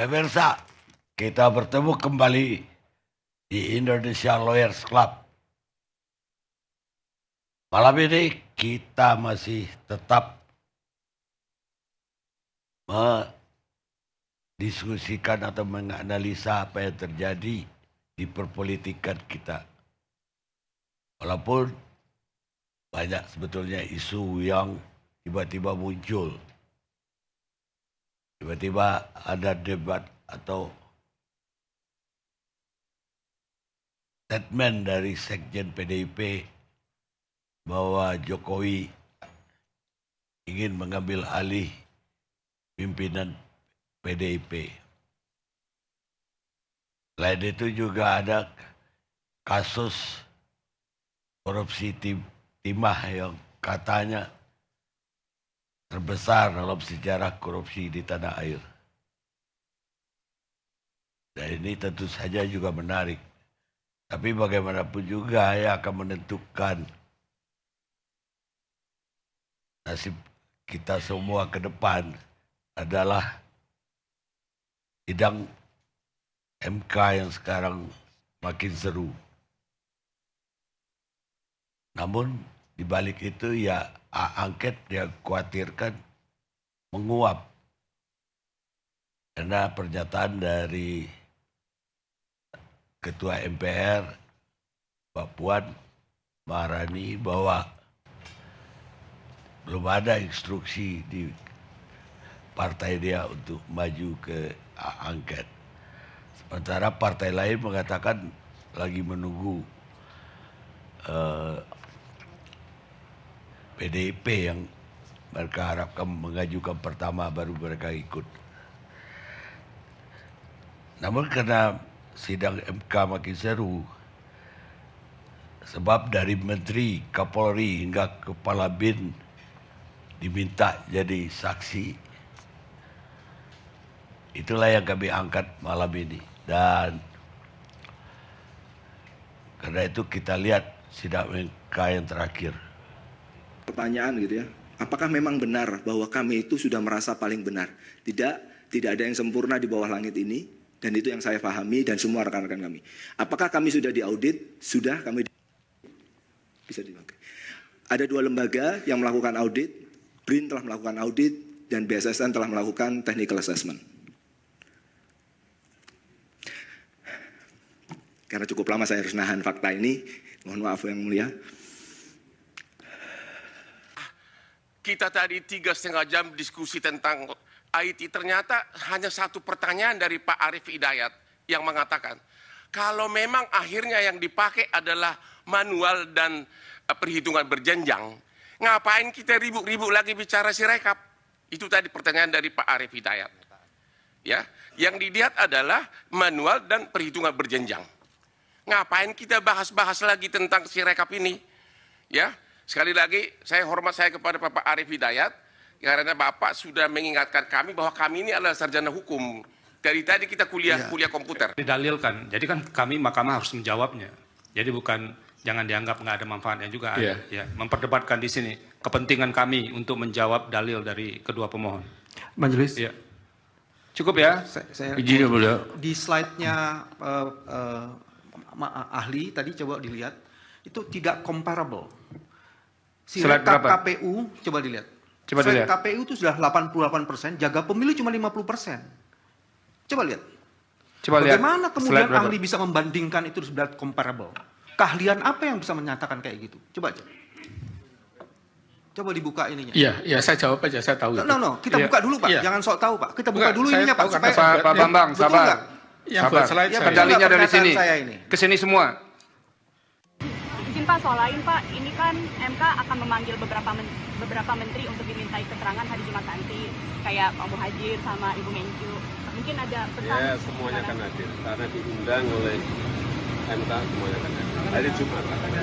Pemirsa, kita bertemu kembali di Indonesia Lawyers Club. Malam ini kita masih tetap mendiskusikan atau menganalisa apa yang terjadi di perpolitikan kita. Walaupun banyak sebetulnya isu yang tiba-tiba muncul. Tiba-tiba ada debat atau statement dari Sekjen PDIP bahwa Jokowi ingin mengambil alih pimpinan PDIP. Selain itu juga ada kasus korupsi timah yang katanya terbesar dalam sejarah korupsi di tanah air. Dan ini tentu saja juga menarik. Tapi bagaimanapun juga yang akan menentukan nasib kita semua ke depan adalah sidang MK yang sekarang makin seru. Namun di balik itu ya angket yang khawatirkan menguap. Karena pernyataan dari Ketua MPR, Mbak Puan Maharani, bahwa belum ada instruksi di partai dia untuk maju ke angket. Sementara partai lain mengatakan lagi menunggu PDIP yang mereka harapkan mengajukan pertama baru mereka ikut. Namun karena sidang MK makin seru, sebab dari Menteri, Kapolri hingga Kepala BIN diminta jadi saksi. Itulah yang kami angkat malam ini. Dan karena itu kita lihat sidang MK yang terakhir. Pertanyaan gitu ya, apakah memang benar bahwa kami itu sudah merasa paling benar? Tidak ada yang sempurna di bawah langit ini, dan itu yang saya pahami dan semua rekan-rekan kami. Apakah kami sudah diaudit? Sudah, kami bisa dipakai. Ada 2 lembaga yang melakukan audit, BRIN telah melakukan audit, dan BSSN telah melakukan technical assessment. Karena cukup lama saya harus nahan fakta ini, mohon maaf yang mulia. Kita tadi 3,5 jam diskusi tentang IT, ternyata hanya satu pertanyaan dari Pak Arief Hidayat yang mengatakan, kalau memang akhirnya yang dipakai adalah manual dan perhitungan berjenjang, ngapain kita ribut-ribut lagi bicara Sirekap? Itu tadi pertanyaan dari Pak Arief Hidayat. Ya, yang dilihat adalah manual dan perhitungan berjenjang. Ngapain kita bahas-bahas lagi tentang Sirekap ini? Ya, sekali lagi saya hormat kepada Bapak Arief Hidayat karena Bapak sudah mengingatkan kami bahwa kami ini adalah sarjana hukum. Dari tadi kita kuliah komputer. Didalilkan. Jadi kan kami mahkamah harus menjawabnya. Jadi bukan jangan dianggap nggak ada manfaatnya juga. Iya. Ya, memperdebatkan di sini kepentingan kami untuk menjawab dalil dari kedua pemohon. Majelis. Ya. Cukup ya. Saya Izin beliau. di slide-nya ahli tadi coba dilihat itu tidak comparable. Slide Sirekap berapa? KPU coba dilihat. Coba Slide dilihat. KPU itu sudah 88%, jaga pemilu cuma 50%. Coba lihat. Coba lihat. Bagaimana Slide kemudian berapa? ahli bisa membandingkan itu sudah comparable? Keahlian apa yang bisa menyatakan kayak gitu? Coba aja. Coba dibuka ininya. Iya, saya jawab aja, saya tahu. No, kita Iya. buka dulu Pak. Iya. Jangan sok tahu Pak. Kita buka Enggak, dulu saya ininya Pak. tahu Supaya karena Pak Bambang, betul sabar. nggak? Yang Sabar. buat slide Ya, saya. betul. Kendalinya dari Pernyataan sini. saya ini. Ke sini semua. Izin Pak, soal lain Pak, ini kan MK akan memanggil beberapa menteri untuk dimintai keterangan hari Jumat nanti, kayak Pak Muhadjir sama Ibu Menkyu. Mungkin ada pesan? Ya, semuanya akan hadir karena diundang oleh MK, semuanya akan hadir. Hari Jumat katanya.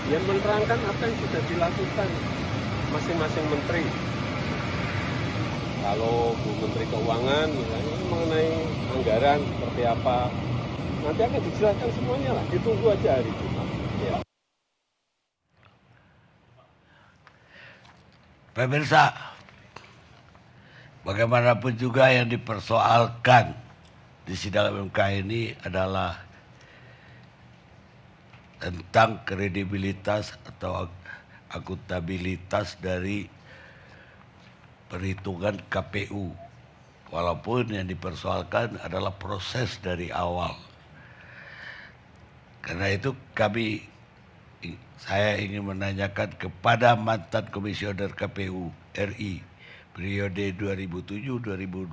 Yang menerangkan apa yang sudah dilakukan masing-masing menteri. Kalau Bu Menteri Keuangan misalnya mengenai anggaran seperti apa, nanti akan dijelaskan semuanya lah. Ditunggu aja hari Jumat. Ya. Pemirsa, bagaimanapun juga yang dipersoalkan di sidang MK ini adalah tentang kredibilitas atau akuntabilitas dari perhitungan KPU. Walaupun yang dipersoalkan adalah proses dari awal. Karena itu saya ingin menanyakan kepada mantan komisioner KPU RI periode 2007-2012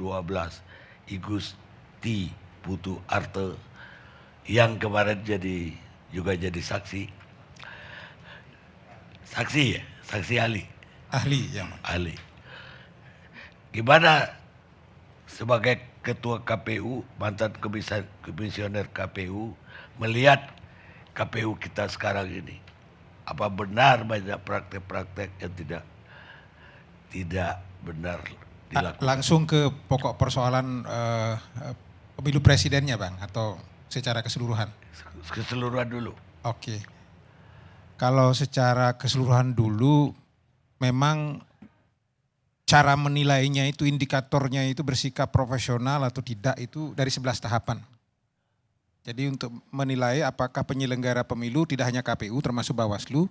Igusti Putu Arte yang kemarin juga jadi saksi ya, saksi ahli. Ahli, ya. Ahli. Gimana sebagai ketua KPU, mantan komisioner KPU melihat KPU kita sekarang ini? Apa benar banyak praktek-praktek yang tidak benar dilakukan? Langsung ke pokok persoalan pemilu presidennya, Bang, atau secara keseluruhan? Keseluruhan dulu. Oke. Kalau secara keseluruhan dulu, memang cara menilainya itu, indikatornya itu bersikap profesional atau tidak itu dari 11 tahapan. Jadi untuk menilai apakah penyelenggara pemilu tidak hanya KPU termasuk Bawaslu,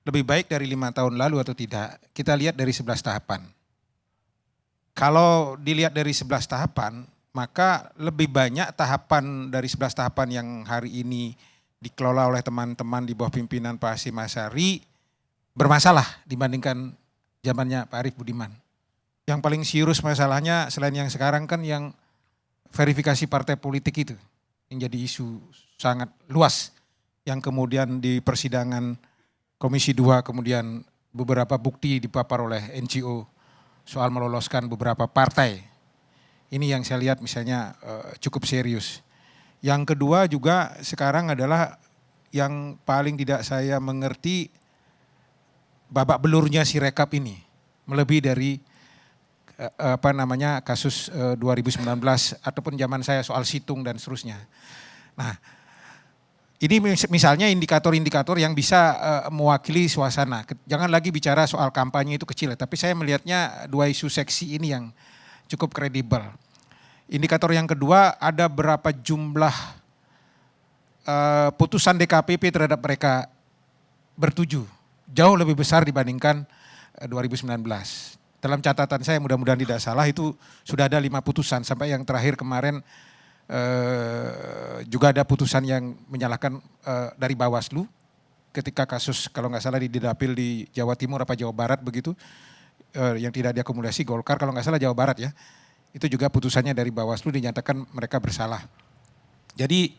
lebih baik dari 5 tahun lalu atau tidak, kita lihat dari 11 tahapan. Kalau dilihat dari 11 tahapan, maka lebih banyak tahapan dari 11 tahapan yang hari ini dikelola oleh teman-teman di bawah pimpinan Pak Hasyim Asyari bermasalah dibandingkan zamannya Pak Arief Budiman. Yang paling serius masalahnya selain yang sekarang kan yang verifikasi partai politik itu, yang jadi isu sangat luas, yang kemudian di persidangan Komisi 2 kemudian beberapa bukti dipapar oleh NGO soal meloloskan beberapa partai. Ini yang saya lihat misalnya cukup serius. Yang kedua juga sekarang adalah yang paling tidak saya mengerti babak belurnya si rekap ini. Melebihi dari kasus 2019 ataupun zaman saya soal situng dan seterusnya. Nah, ini misalnya indikator-indikator yang bisa mewakili suasana. Jangan lagi bicara soal kampanye itu kecil, tapi saya melihatnya dua isu seksi ini yang cukup kredibel. Indikator yang kedua, ada berapa jumlah putusan DKPP terhadap mereka bertuju. Jauh lebih besar dibandingkan 2019. Dalam catatan saya, mudah-mudahan tidak salah, itu sudah ada 5 putusan. Sampai yang terakhir kemarin juga ada putusan yang menyalahkan dari Bawaslu. Ketika kasus kalau nggak salah di Dapil di Jawa Timur apa Jawa Barat begitu. Yang tidak diakomodasi Golkar, kalau nggak salah Jawa Barat ya. Itu juga putusannya dari Bawaslu dinyatakan mereka bersalah. Jadi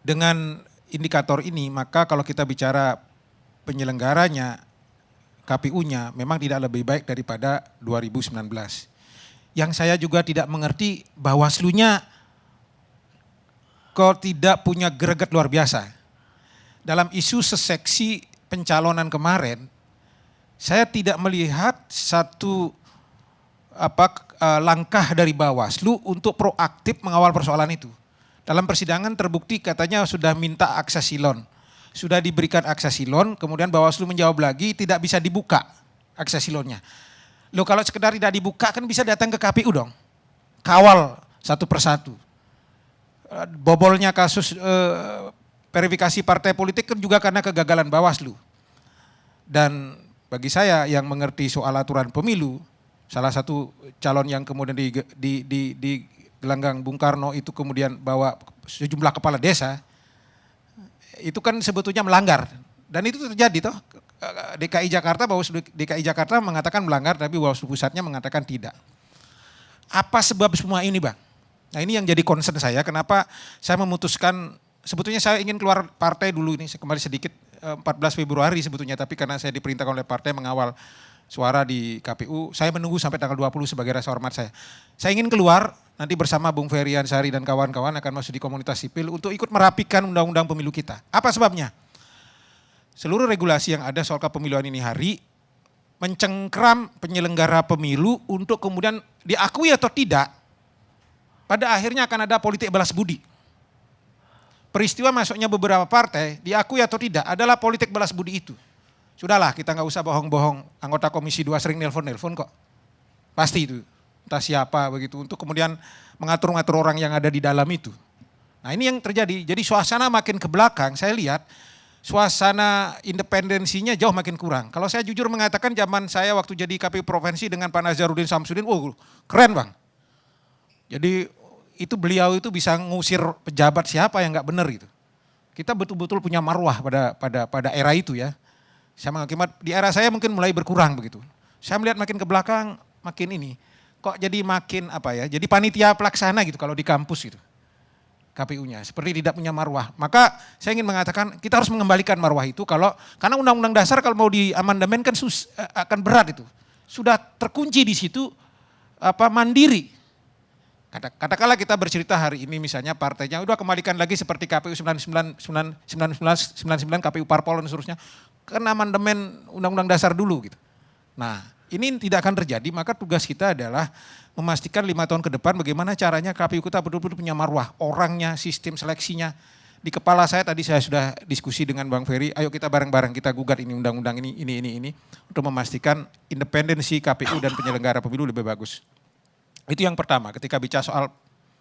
dengan indikator ini maka kalau kita bicara penyelenggaranya, KPU-nya memang tidak lebih baik daripada 2019. Yang saya juga tidak mengerti Bawaslu-nya kok tidak punya greget luar biasa. Dalam isu seseksi pencalonan kemarin, saya tidak melihat satu langkah dari Bawaslu untuk proaktif mengawal persoalan itu. Dalam persidangan terbukti katanya sudah minta akses silon. Sudah diberikan akses silon, kemudian Bawaslu menjawab lagi tidak bisa dibuka akses silonnya. Loh kalau sekedar tidak dibuka kan bisa datang ke KPU dong. Kawal satu persatu. Bobolnya kasus verifikasi partai politik kan juga karena kegagalan Bawaslu. Dan bagi saya yang mengerti soal aturan pemilu, salah satu calon yang kemudian di gelanggang Bung Karno itu kemudian bawa sejumlah kepala desa, itu kan sebetulnya melanggar. Dan itu terjadi toh. DKI Jakarta, Bawaslu DKI Jakarta mengatakan melanggar, tapi Bawaslu pusatnya mengatakan tidak. Apa sebab semua ini, Bang? Nah ini yang jadi concern saya, kenapa saya memutuskan, sebetulnya saya ingin keluar partai dulu ini, kembali sedikit 14 Februari sebetulnya, tapi karena saya diperintahkan oleh partai mengawal suara di KPU, saya menunggu sampai tanggal 20 sebagai rasa hormat saya. Saya ingin keluar, nanti bersama Bung Ferry Ansari dan kawan-kawan akan masuk di komunitas sipil untuk ikut merapikan undang-undang pemilu kita. Apa sebabnya? Seluruh regulasi yang ada soal kepemiluan ini hari mencengkram penyelenggara pemilu untuk kemudian diakui atau tidak, pada akhirnya akan ada politik balas budi. Peristiwa masuknya beberapa partai, diakui atau tidak, adalah politik balas budi itu. Sudahlah, kita nggak usah bohong-bohong, anggota Komisi 2 sering nelpon-nelpon kok. pasti itu, entah siapa begitu, untuk kemudian mengatur-ngatur orang yang ada di dalam itu. Nah ini yang terjadi, jadi suasana makin ke belakang, saya lihat suasana independensinya jauh makin kurang. Kalau saya jujur mengatakan zaman saya waktu jadi KPU Provinsi dengan Pak Nazarudin Samsudin, keren Bang. Jadi itu beliau itu bisa ngusir pejabat siapa yang nggak benar gitu. Kita betul-betul punya marwah pada era itu ya. Saya mengakibat di era saya mungkin mulai berkurang begitu. Saya melihat makin ke belakang makin ini. Kok jadi makin apa ya? Jadi panitia pelaksana gitu kalau di kampus gitu. KPU-nya seperti tidak punya marwah. Maka saya ingin mengatakan kita harus mengembalikan marwah itu karena Undang-Undang Dasar kalau mau diamandemen kan akan berat itu. Sudah terkunci di situ mandiri. Katakanlah kita bercerita hari ini misalnya partainya udah kembalikan lagi seperti KPU 99 KPU Parpol dan seterusnya. Kan amandemen Undang-Undang Dasar dulu gitu. Nah ini tidak akan terjadi, maka tugas kita adalah memastikan 5 tahun ke depan bagaimana caranya KPU kita betul-betul punya marwah, orangnya, sistem seleksinya. Di kepala saya tadi saya sudah diskusi dengan Bang Ferry, ayo kita bareng-bareng kita gugat ini undang-undang ini untuk memastikan independensi KPU dan penyelenggara pemilu lebih bagus. Itu yang pertama ketika bicara soal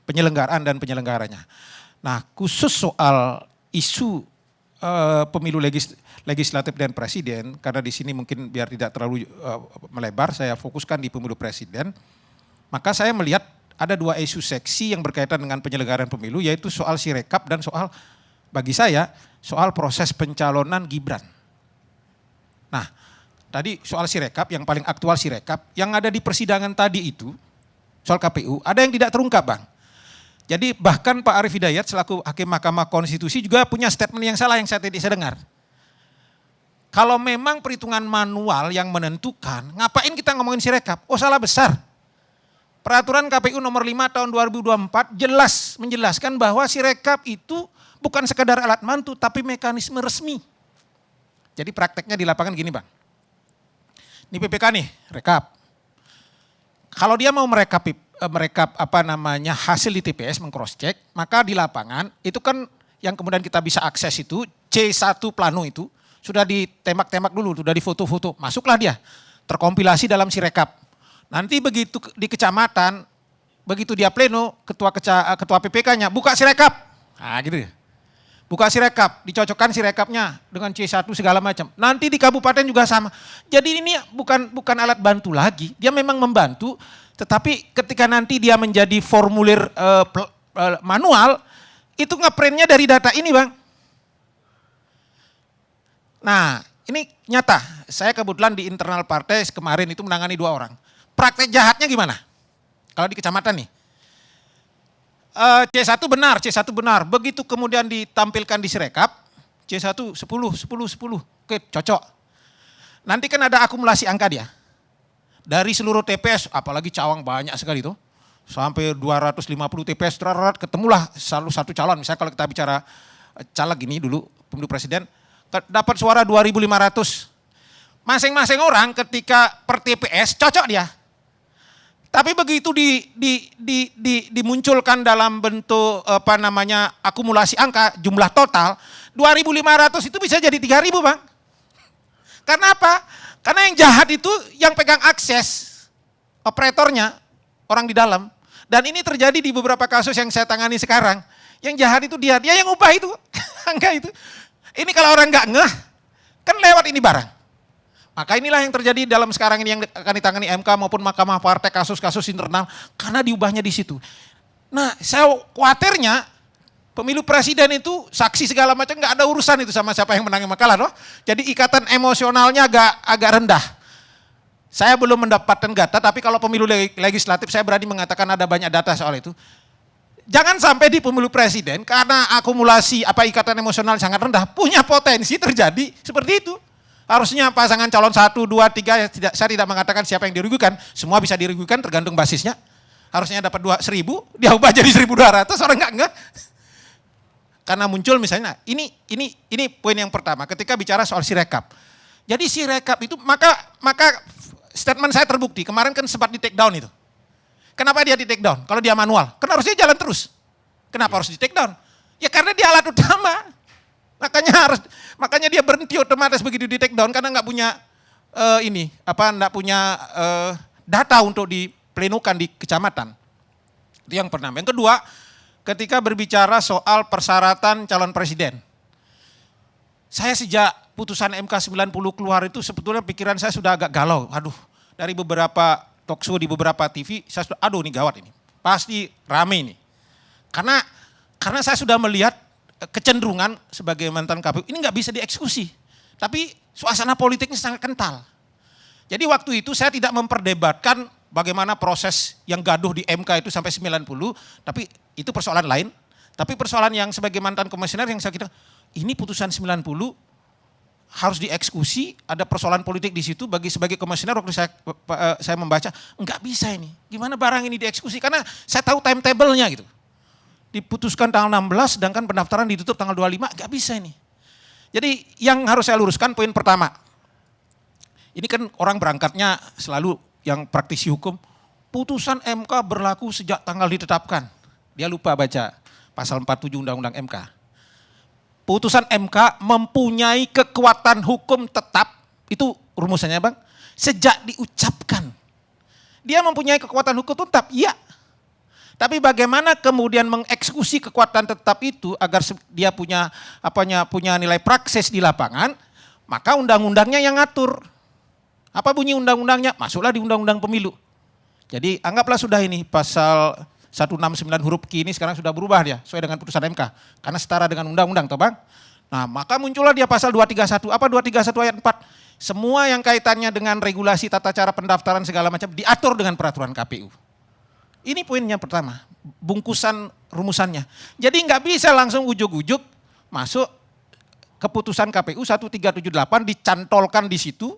penyelenggaraan dan penyelenggaranya. Nah khusus soal isu pemilu legislatif dan presiden, karena di sini mungkin biar tidak terlalu melebar, saya fokuskan di pemilu presiden. Maka saya melihat ada 2 isu seksi yang berkaitan dengan penyelenggaraan pemilu, yaitu soal Sirekap dan soal, bagi saya, soal proses pencalonan Gibran. Nah, tadi soal Sirekap, yang paling aktual Sirekap, yang ada di persidangan tadi itu, soal KPU, ada yang tidak terungkap Bang. Jadi bahkan Pak Arief Hidayat selaku Hakim Mahkamah Konstitusi juga punya statement yang salah yang saya tidak dengar. Kalau memang perhitungan manual yang menentukan, ngapain kita ngomongin Sirekap? Oh salah besar. Peraturan KPU nomor 5 tahun 2024 jelas menjelaskan bahwa Sirekap itu bukan sekadar alat bantu tapi mekanisme resmi. Jadi prakteknya di lapangan gini Bang. Ini PPK nih, rekap. Kalau dia mau merekap hasil di TPS, meng-cross check, maka di lapangan itu kan yang kemudian kita bisa akses itu C1 plano itu sudah ditembak-tembak dulu, sudah difoto-foto, masuklah dia terkompilasi dalam Sirekap. Nanti begitu di kecamatan, begitu dia pleno, ketua PPK-nya buka Sirekap. Nah gitu ya. Buka Sirekap, dicocokkan Sirekapnya dengan C1 segala macam. Nanti di kabupaten juga sama. Jadi ini bukan alat bantu lagi, dia memang membantu, tetapi ketika nanti dia menjadi formulir manual, itu ngeprintnya dari data ini Bang. Nah ini nyata, saya kebetulan di internal partai kemarin itu menangani 2 orang. Praktek jahatnya gimana? Kalau di kecamatan nih. C1 benar. Begitu kemudian ditampilkan di Sirekap, C1 10. Oke, cocok. Nanti kan ada akumulasi angka dia. Dari seluruh TPS, apalagi Cawang banyak sekali itu. Sampai 250 TPS, ketemulah satu calon. Misalnya kalau kita bicara caleg ini dulu, pemilu presiden, dapat suara 2.500. Masing-masing orang ketika per TPS cocok dia. Tapi begitu dimunculkan dalam bentuk akumulasi angka jumlah total 2.500 itu bisa jadi 3.000 Bang. Karena apa? Karena yang jahat itu yang pegang akses operatornya orang di dalam. Dan ini terjadi di beberapa kasus yang saya tangani sekarang. Yang jahat itu dia yang ubah itu angka itu. Ini kalau orang nggak ngeh kan lewat ini barang. Maka inilah yang terjadi dalam sekarang ini yang akan ditangani MK maupun Mahkamah Partai kasus-kasus internal karena diubahnya di situ. Nah, saya khawatirnya pemilu presiden itu saksi segala macam nggak ada urusan itu sama siapa yang menang makalah, loh. Jadi ikatan emosionalnya agak rendah. Saya belum mendapatkan data, tapi kalau pemilu legislatif saya berani mengatakan ada banyak data soal itu. Jangan sampai di pemilu presiden karena akumulasi ikatan emosional sangat rendah punya potensi terjadi seperti itu. Harusnya pasangan calon 1, 2, 3, saya tidak mengatakan siapa yang dirugikan, semua bisa dirugikan tergantung basisnya. Harusnya dapat 1.000, dia ubah jadi 1.200, orang nggak. Karena muncul misalnya, ini poin yang pertama ketika bicara soal Sirekap. Jadi Sirekap itu, maka statement saya terbukti, kemarin kan sempat di take down itu. Kenapa dia di take down? Kalau dia manual, kan harusnya jalan terus. Kenapa harus di take down? Ya karena dia alat utama. Makanya dia berhenti otomatis begitu di take down karena nggak punya data untuk diplenukan di kecamatan. Itu yang pertama. Yang kedua, ketika berbicara soal persyaratan calon presiden. Saya sejak putusan MK 90 keluar itu sebetulnya pikiran saya sudah agak galau. Aduh, dari beberapa talkshow di beberapa TV, saya sudah, aduh ini gawat ini. Pasti rame ini. Karena saya sudah melihat kecenderungan sebagai mantan KPU, ini nggak bisa dieksekusi. Tapi suasana politiknya sangat kental. Jadi waktu itu saya tidak memperdebatkan bagaimana proses yang gaduh di MK itu sampai 90, tapi itu persoalan lain. Tapi persoalan yang sebagai mantan komisioner yang saya kira, ini putusan 90 harus dieksekusi, ada persoalan politik di situ. Sebagai komisioner waktu saya membaca, enggak bisa ini. Gimana barang ini dieksekusi? Karena saya tahu timetable-nya gitu. Diputuskan tanggal 16, sedangkan pendaftaran ditutup tanggal 25, enggak bisa ini. Jadi yang harus saya luruskan poin pertama. Ini kan orang berangkatnya selalu yang praktisi hukum, putusan MK berlaku sejak tanggal ditetapkan. Dia lupa baca pasal 47 Undang-Undang MK. Putusan MK mempunyai kekuatan hukum tetap, itu rumusannya Bang, sejak diucapkan. Dia mempunyai kekuatan hukum tetap, iya. Tapi bagaimana kemudian mengeksekusi kekuatan tetap itu agar dia punya nilai praksis di lapangan, maka undang-undangnya yang ngatur. Apa bunyi undang-undangnya? Masuklah di undang-undang pemilu. Jadi anggaplah sudah ini pasal 169 huruf Q ini sekarang sudah berubah dia sesuai dengan putusan MK. Karena setara dengan undang-undang toh Bang. Nah maka muncullah dia pasal 231. Apa 231 ayat 4? Semua yang kaitannya dengan regulasi tata cara pendaftaran segala macam diatur dengan peraturan KPU. Ini poinnya pertama, bungkusan rumusannya. Jadi nggak bisa langsung ujuk-ujuk masuk keputusan KPU 1378 dicantolkan di situ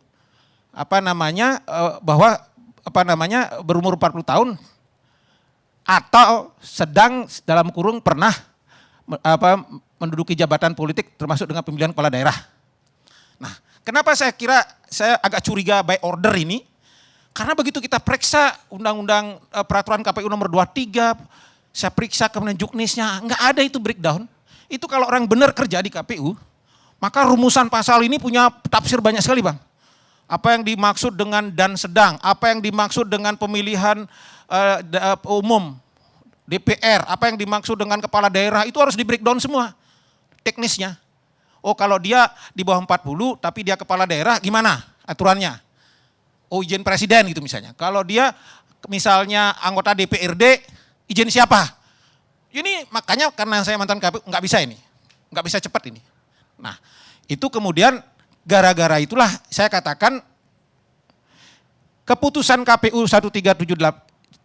bahwa berumur 40 tahun atau sedang dalam kurung pernah menduduki jabatan politik termasuk dengan pemilihan kepala daerah. Nah, kenapa saya kira saya agak curiga by order ini? Karena begitu kita periksa undang-undang peraturan KPU nomor 23, saya periksa kemudian juknisnya, nggak ada itu breakdown. Itu kalau orang benar kerja di KPU, maka rumusan pasal ini punya tafsir banyak sekali Bang. Apa yang dimaksud dengan dan sedang, apa yang dimaksud dengan pemilihan umum, DPR, apa yang dimaksud dengan kepala daerah, itu harus di breakdown semua teknisnya. Oh kalau dia di bawah 40 tapi dia kepala daerah gimana aturannya? Oh izin presiden gitu misalnya. Kalau dia misalnya anggota DPRD, izin siapa? Ini makanya karena saya mantan KPU nggak bisa ini, nggak bisa cepat ini. Nah itu kemudian gara-gara itulah saya katakan keputusan KPU 1378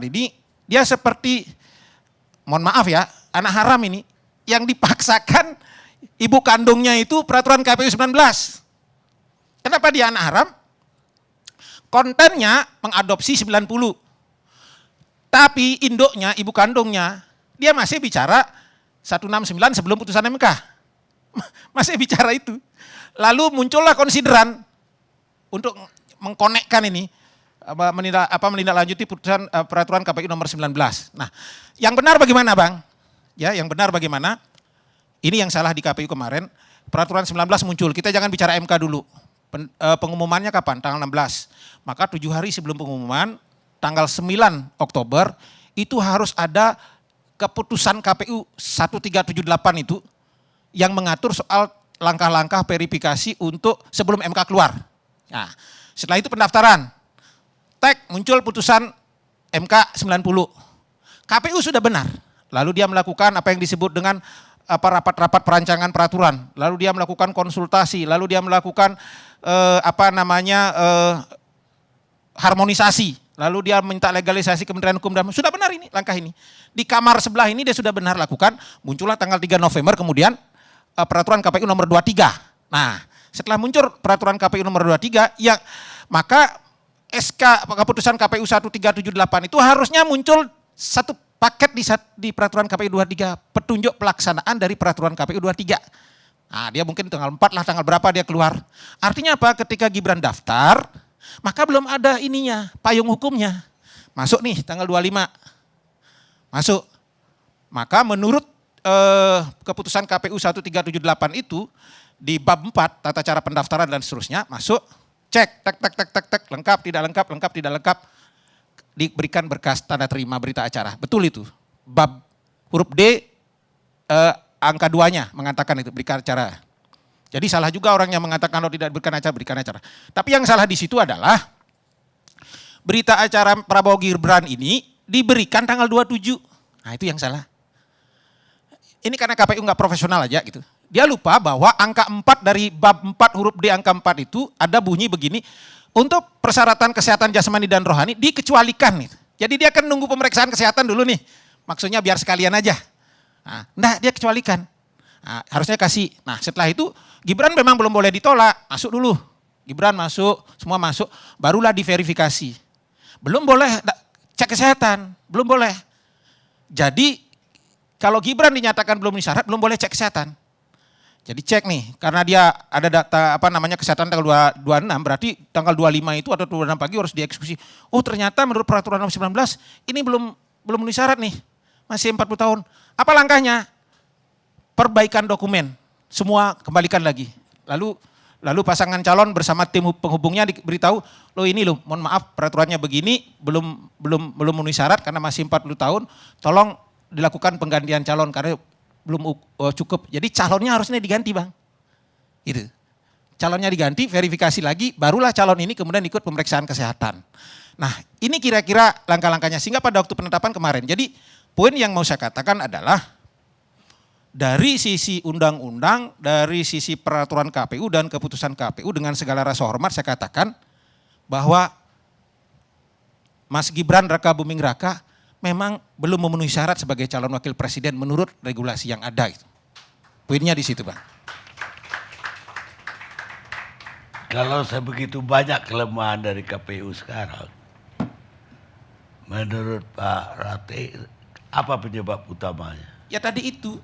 ini dia seperti, mohon maaf ya, anak haram ini yang dipaksakan ibu kandungnya itu peraturan KPU 19. Kenapa dia anak haram? Kontennya mengadopsi 90. Tapi induknya, ibu kandungnya, dia masih bicara 169 sebelum putusan MK. Masih bicara itu. Lalu muncullah konsideran untuk mengkonekkan ini, menindaklanjuti putusan peraturan KPU nomor 19. Nah, yang benar bagaimana Bang? Ya, yang benar bagaimana? Ini yang salah di KPU kemarin. Peraturan 19 muncul, kita jangan bicara MK dulu. Pengumumannya kapan? Tanggal 16. Maka 7 hari sebelum pengumuman, tanggal 9 Oktober, itu harus ada keputusan KPU 1378 itu yang mengatur soal langkah-langkah verifikasi untuk sebelum MK keluar. Nah, setelah itu pendaftaran. Muncul putusan MK 90. KPU sudah benar. Lalu dia melakukan apa yang disebut dengan rapat-rapat perancangan peraturan. Lalu dia melakukan konsultasi. Lalu dia melakukan harmonisasi. Lalu dia minta legalisasi Kementerian Hukum dan sudah benar ini langkah ini. Di kamar sebelah ini dia sudah benar lakukan. Muncullah tanggal 3 November kemudian peraturan KPU nomor 23. Nah, setelah muncul peraturan KPU nomor 23, ya maka SK keputusan KPU 1378 itu harusnya muncul satu paket di peraturan KPU 23, petunjuk pelaksanaan dari peraturan KPU 23. Nah, dia mungkin tanggal 4 lah, tanggal berapa dia keluar. Artinya apa? Ketika Gibran daftar, maka belum ada ininya, payung hukumnya. Masuk nih tanggal 25. Masuk. Maka menurut keputusan KPU 1378 itu di bab 4 tata cara pendaftaran dan seterusnya masuk cek, tek, lengkap, tidak lengkap, diberikan berkas tanda terima berita acara. Betul itu. Bab huruf D, angka 2-nya mengatakan itu, berita acara. Jadi salah juga orang yang mengatakan kalau tidak berikan acara. Tapi yang salah di situ adalah berita acara Prabowo Gibran ini diberikan tanggal 27. Nah itu yang salah. Ini karena KPU nggak profesional aja gitu. Dia lupa bahwa angka 4 dari bab 4 huruf D angka 4 itu ada bunyi begini. Untuk persyaratan kesehatan jasmani dan rohani dikecualikan. Gitu. Jadi dia akan nunggu pemeriksaan kesehatan dulu nih. Maksudnya biar sekalian aja. Nah dia kecualikan. Nah, harusnya kasih. Nah setelah itu Gibran memang belum boleh ditolak. Masuk dulu. Gibran masuk, semua masuk. Barulah diverifikasi. Belum boleh cek kesehatan. Belum boleh. Jadi kalau Gibran dinyatakan belum memenuhi syarat, belum boleh cek kesehatan. Jadi cek nih, karena dia ada data kesehatan tanggal 26, berarti tanggal 25 itu atau 26 pagi harus dieksekusi. Oh ternyata menurut peraturan nomor 19, ini belum memenuhi syarat nih, masih 40 tahun. Apa langkahnya? Perbaikan dokumen, semua kembalikan lagi. Lalu pasangan calon bersama tim penghubungnya diberitahu, loh ini loh, mohon maaf peraturannya begini, belum memenuhi syarat karena masih 40 tahun, tolong dilakukan penggantian calon karena belum cukup. Jadi calonnya harusnya diganti Bang. Gitu. Calonnya diganti, verifikasi lagi, barulah calon ini kemudian ikut pemeriksaan kesehatan. Nah ini kira-kira langkah-langkahnya. Sehingga pada waktu penetapan kemarin, jadi poin yang mau saya katakan adalah dari sisi undang-undang, dari sisi peraturan KPU dan keputusan KPU dengan segala rasa hormat saya katakan bahwa Mas Gibran Raka Buming Raka memang belum memenuhi syarat sebagai calon wakil presiden menurut regulasi yang ada. Itu. Poinnya di situ Bang. Kalau saya begitu banyak kelemahan dari KPU sekarang, menurut Pak Rate, apa penyebab utamanya? Ya tadi itu,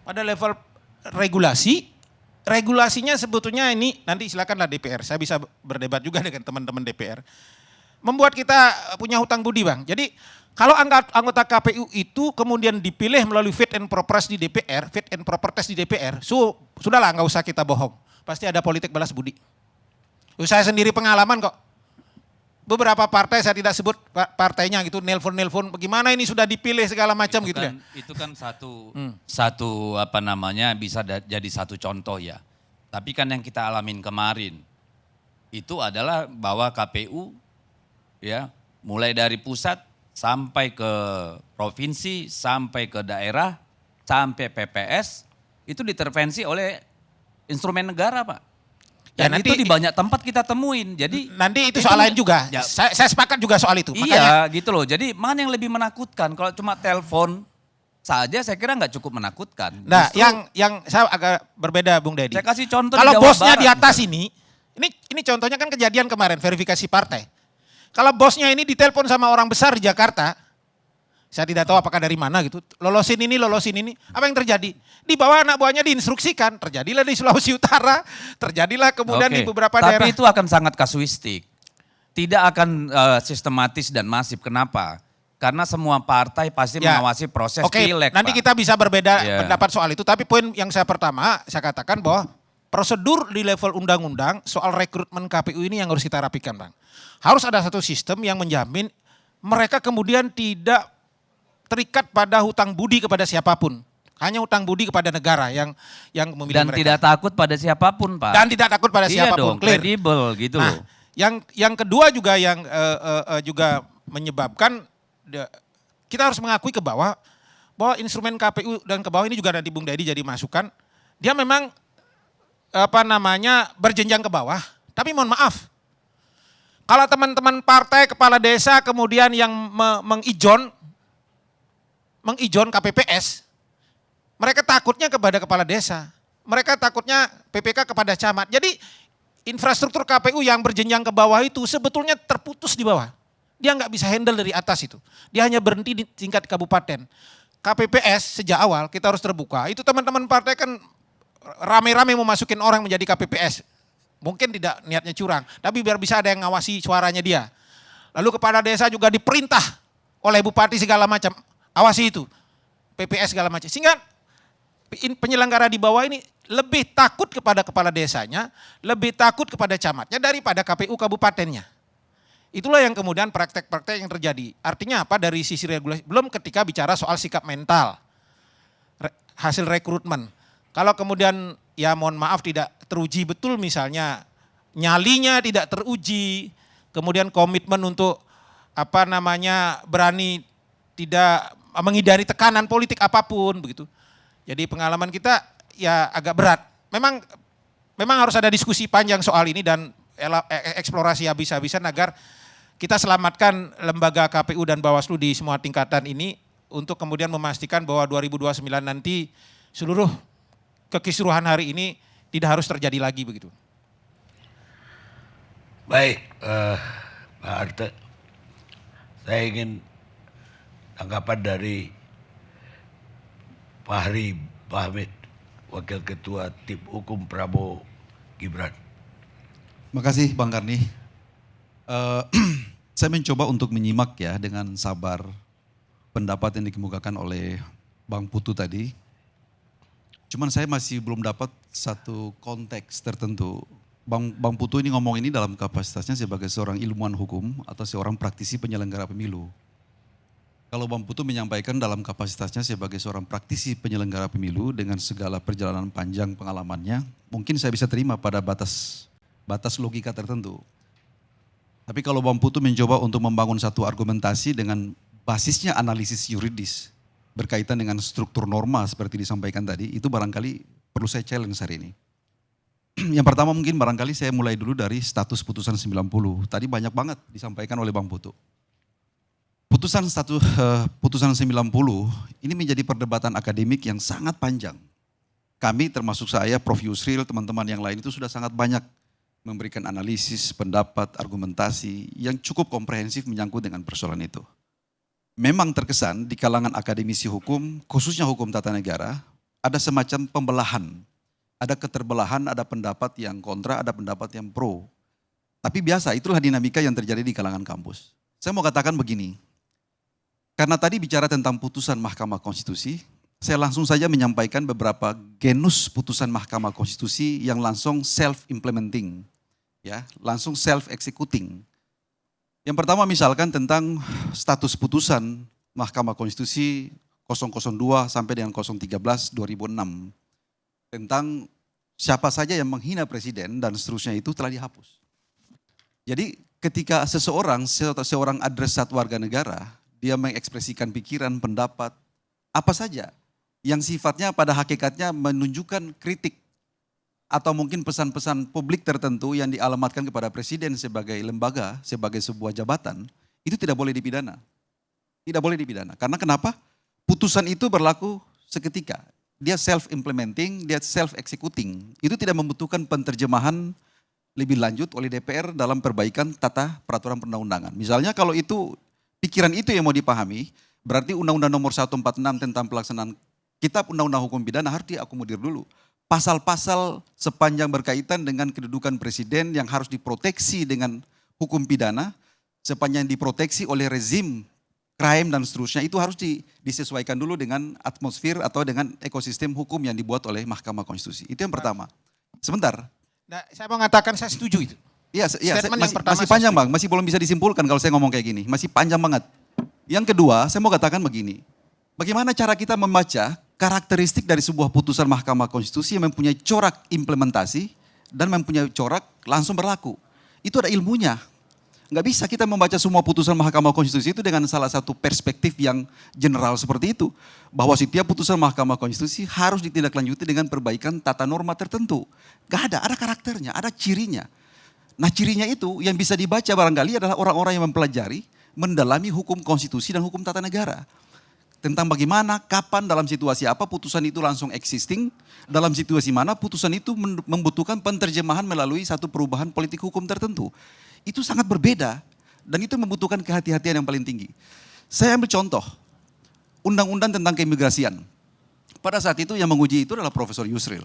pada level regulasinya sebetulnya ini, nanti silakanlah DPR, saya bisa berdebat juga dengan teman-teman DPR. Membuat kita punya hutang budi Bang. Jadi kalau anggota KPU itu kemudian dipilih melalui fit and proper test di DPR, sudahlah nggak usah kita bohong. Pasti ada politik balas budi. Saya sendiri pengalaman kok. Beberapa partai saya tidak sebut partainya gitu, nelpon, bagaimana ini sudah dipilih segala macam gitu ya. Itu kan satu bisa jadi satu contoh ya. Tapi kan yang kita alamin kemarin itu adalah bahwa KPU ya mulai dari pusat sampai ke provinsi, sampai ke daerah, sampai PPS, itu ditervensi oleh instrumen negara Pak. Dan ya, itu di banyak tempat kita temuin. Jadi nanti itu soal lain juga. Ya, saya sepakat juga soal itu. Iya makanya, gitu loh. Jadi mana yang lebih menakutkan? Kalau cuma telepon saja saya kira nggak cukup menakutkan. Nah yang saya agak berbeda Bung Deddy. Saya kasih contoh kalau bosnya di atas ini contohnya kan kejadian kemarin verifikasi partai. Kalau bosnya ini ditelepon sama orang besar di Jakarta, saya tidak tahu apakah dari mana gitu, lolosin ini, apa yang terjadi? Di bawah anak buahnya diinstruksikan, terjadilah di Sulawesi Utara, terjadilah kemudian di beberapa daerah. Tapi itu akan sangat kasuistik, tidak akan sistematis dan masif. Kenapa? Karena semua partai pasti mengawasi proses pileg. Nanti kita bisa berbeda pendapat soal itu, tapi poin yang saya katakan bahwa prosedur di level undang-undang soal rekrutmen KPU ini yang harus kita rapikan Bang. Harus ada satu sistem yang menjamin mereka kemudian tidak terikat pada hutang budi kepada siapapun. Hanya hutang budi kepada negara yang memilih mereka. Dan tidak takut pada siapapun Pak. Dan tidak takut pada siapapun. Iya dong, kredibel gitu loh. Yang kedua juga yang juga menyebabkan kita harus mengakui ke bawah bahwa instrumen KPU dan ke bawah ini juga nanti Bung Deddy jadi masukan. Dia memang berjenjang ke bawah. Tapi mohon maaf, kalau teman-teman partai kepala desa kemudian yang mengijon KPPS, mereka takutnya kepada kepala desa, mereka takutnya PPK kepada camat. Jadi infrastruktur KPU yang berjenjang ke bawah itu sebetulnya terputus di bawah. Dia nggak bisa handle dari atas itu. Dia hanya berhenti di tingkat kabupaten. KPPS sejak awal kita harus terbuka. Itu teman-teman partai kan rame-rame mau masukin orang menjadi KPPS. Mungkin tidak niatnya curang, tapi biar bisa ada yang ngawasi suaranya dia. Lalu kepala desa juga diperintah oleh bupati segala macam, awasi itu, PPS segala macam. Sehingga penyelenggara di bawah ini lebih takut kepada kepala desanya, lebih takut kepada camatnya daripada KPU kabupatennya. Itulah yang kemudian praktek-praktek yang terjadi. Artinya apa dari sisi regulasi? Belum ketika bicara soal sikap mental, hasil rekrutmen. Kalau kemudian ya mohon maaf tidak teruji betul misalnya, nyalinya tidak teruji, kemudian komitmen untuk berani tidak menghindari tekanan politik apapun begitu. Jadi pengalaman kita ya agak berat. Memang harus ada diskusi panjang soal ini dan eksplorasi habis-habisan agar kita selamatkan lembaga KPU dan Bawaslu di semua tingkatan ini untuk kemudian memastikan bahwa 2029 nanti seluruh kekisruhan hari ini tidak harus terjadi lagi begitu. Baik, Pak Arte, saya ingin tanggapan dari Fahri Bahmid, Wakil Ketua Tim Hukum Prabowo Gibran. Makasih Bang Karni. Saya mencoba untuk menyimak ya dengan sabar pendapat yang dikemukakan oleh Bang Putu tadi. Cuman saya masih belum dapat satu konteks tertentu. Bang Putu ini ngomong ini dalam kapasitasnya sebagai seorang ilmuwan hukum atau seorang praktisi penyelenggara pemilu. Kalau Bang Putu menyampaikan dalam kapasitasnya sebagai seorang praktisi penyelenggara pemilu dengan segala perjalanan panjang pengalamannya, mungkin saya bisa terima pada batas logika tertentu. Tapi kalau Bang Putu mencoba untuk membangun satu argumentasi dengan basisnya analisis yuridis berkaitan dengan struktur norma seperti disampaikan tadi, itu barangkali perlu saya challenge hari ini. Yang pertama mungkin barangkali saya mulai dulu dari status putusan 90. Tadi banyak banget disampaikan oleh Bang Putu. Putusan 90 ini menjadi perdebatan akademik yang sangat panjang. Kami termasuk saya, Prof. Yusril, teman-teman yang lain itu sudah sangat banyak memberikan analisis, pendapat, argumentasi yang cukup komprehensif menyangkut dengan persoalan itu. Memang terkesan di kalangan akademisi hukum, khususnya hukum tata negara, ada semacam pembelahan. Ada keterbelahan, ada pendapat yang kontra, ada pendapat yang pro. Tapi biasa, itulah dinamika yang terjadi di kalangan kampus. Saya mau katakan begini, karena tadi bicara tentang putusan Mahkamah Konstitusi, saya langsung saja menyampaikan beberapa genus putusan Mahkamah Konstitusi yang langsung self-implementing, ya, langsung self-executing. Yang pertama misalkan tentang status putusan Mahkamah Konstitusi 002 sampai dengan 013 2006 tentang siapa saja yang menghina presiden dan seterusnya itu telah dihapus. Jadi ketika seorang adresat warga negara, dia mengekspresikan pikiran, pendapat, apa saja yang sifatnya pada hakikatnya menunjukkan kritik atau mungkin pesan-pesan publik tertentu yang dialamatkan kepada presiden sebagai lembaga, sebagai sebuah jabatan, itu tidak boleh dipidana. Tidak boleh dipidana. Karena kenapa? Putusan itu berlaku seketika. Dia self-implementing, dia self-executing. Itu tidak membutuhkan penterjemahan lebih lanjut oleh DPR dalam perbaikan tata peraturan perundang-undangan. Misalnya kalau itu, pikiran itu yang mau dipahami, berarti Undang-Undang Nomor 146 tentang pelaksanaan Kitab Undang-Undang Hukum Pidana harus diakomodir dulu. Pasal-pasal sepanjang berkaitan dengan kedudukan presiden yang harus diproteksi dengan hukum pidana, sepanjang diproteksi oleh rezim, crime dan seterusnya, itu harus disesuaikan dulu dengan atmosfer atau dengan ekosistem hukum yang dibuat oleh Mahkamah Konstitusi. Itu yang pertama. Sebentar. Nah, saya mau mengatakan saya setuju itu. Iya, masih saya panjang Bang, masih belum bisa disimpulkan kalau saya ngomong kayak gini, masih panjang banget. Yang kedua, saya mau katakan begini, bagaimana cara kita membaca karakteristik dari sebuah putusan Mahkamah Konstitusi yang mempunyai corak implementasi dan mempunyai corak langsung berlaku. Itu ada ilmunya. Nggak bisa kita membaca semua putusan Mahkamah Konstitusi itu dengan salah satu perspektif yang general seperti itu. Bahwa setiap putusan Mahkamah Konstitusi harus ditindaklanjuti dengan perbaikan tata norma tertentu. Nggak ada karakternya, ada cirinya. Nah cirinya itu yang bisa dibaca barangkali adalah orang-orang yang mempelajari, mendalami hukum konstitusi dan hukum tata negara. Tentang bagaimana, kapan, dalam situasi apa putusan itu langsung existing, dalam situasi mana putusan itu membutuhkan penterjemahan melalui satu perubahan politik hukum tertentu. Itu sangat berbeda dan itu membutuhkan kehati-hatian yang paling tinggi. Saya ambil contoh, undang-undang tentang keimigrasian. Pada saat itu yang menguji itu adalah Profesor Yusril.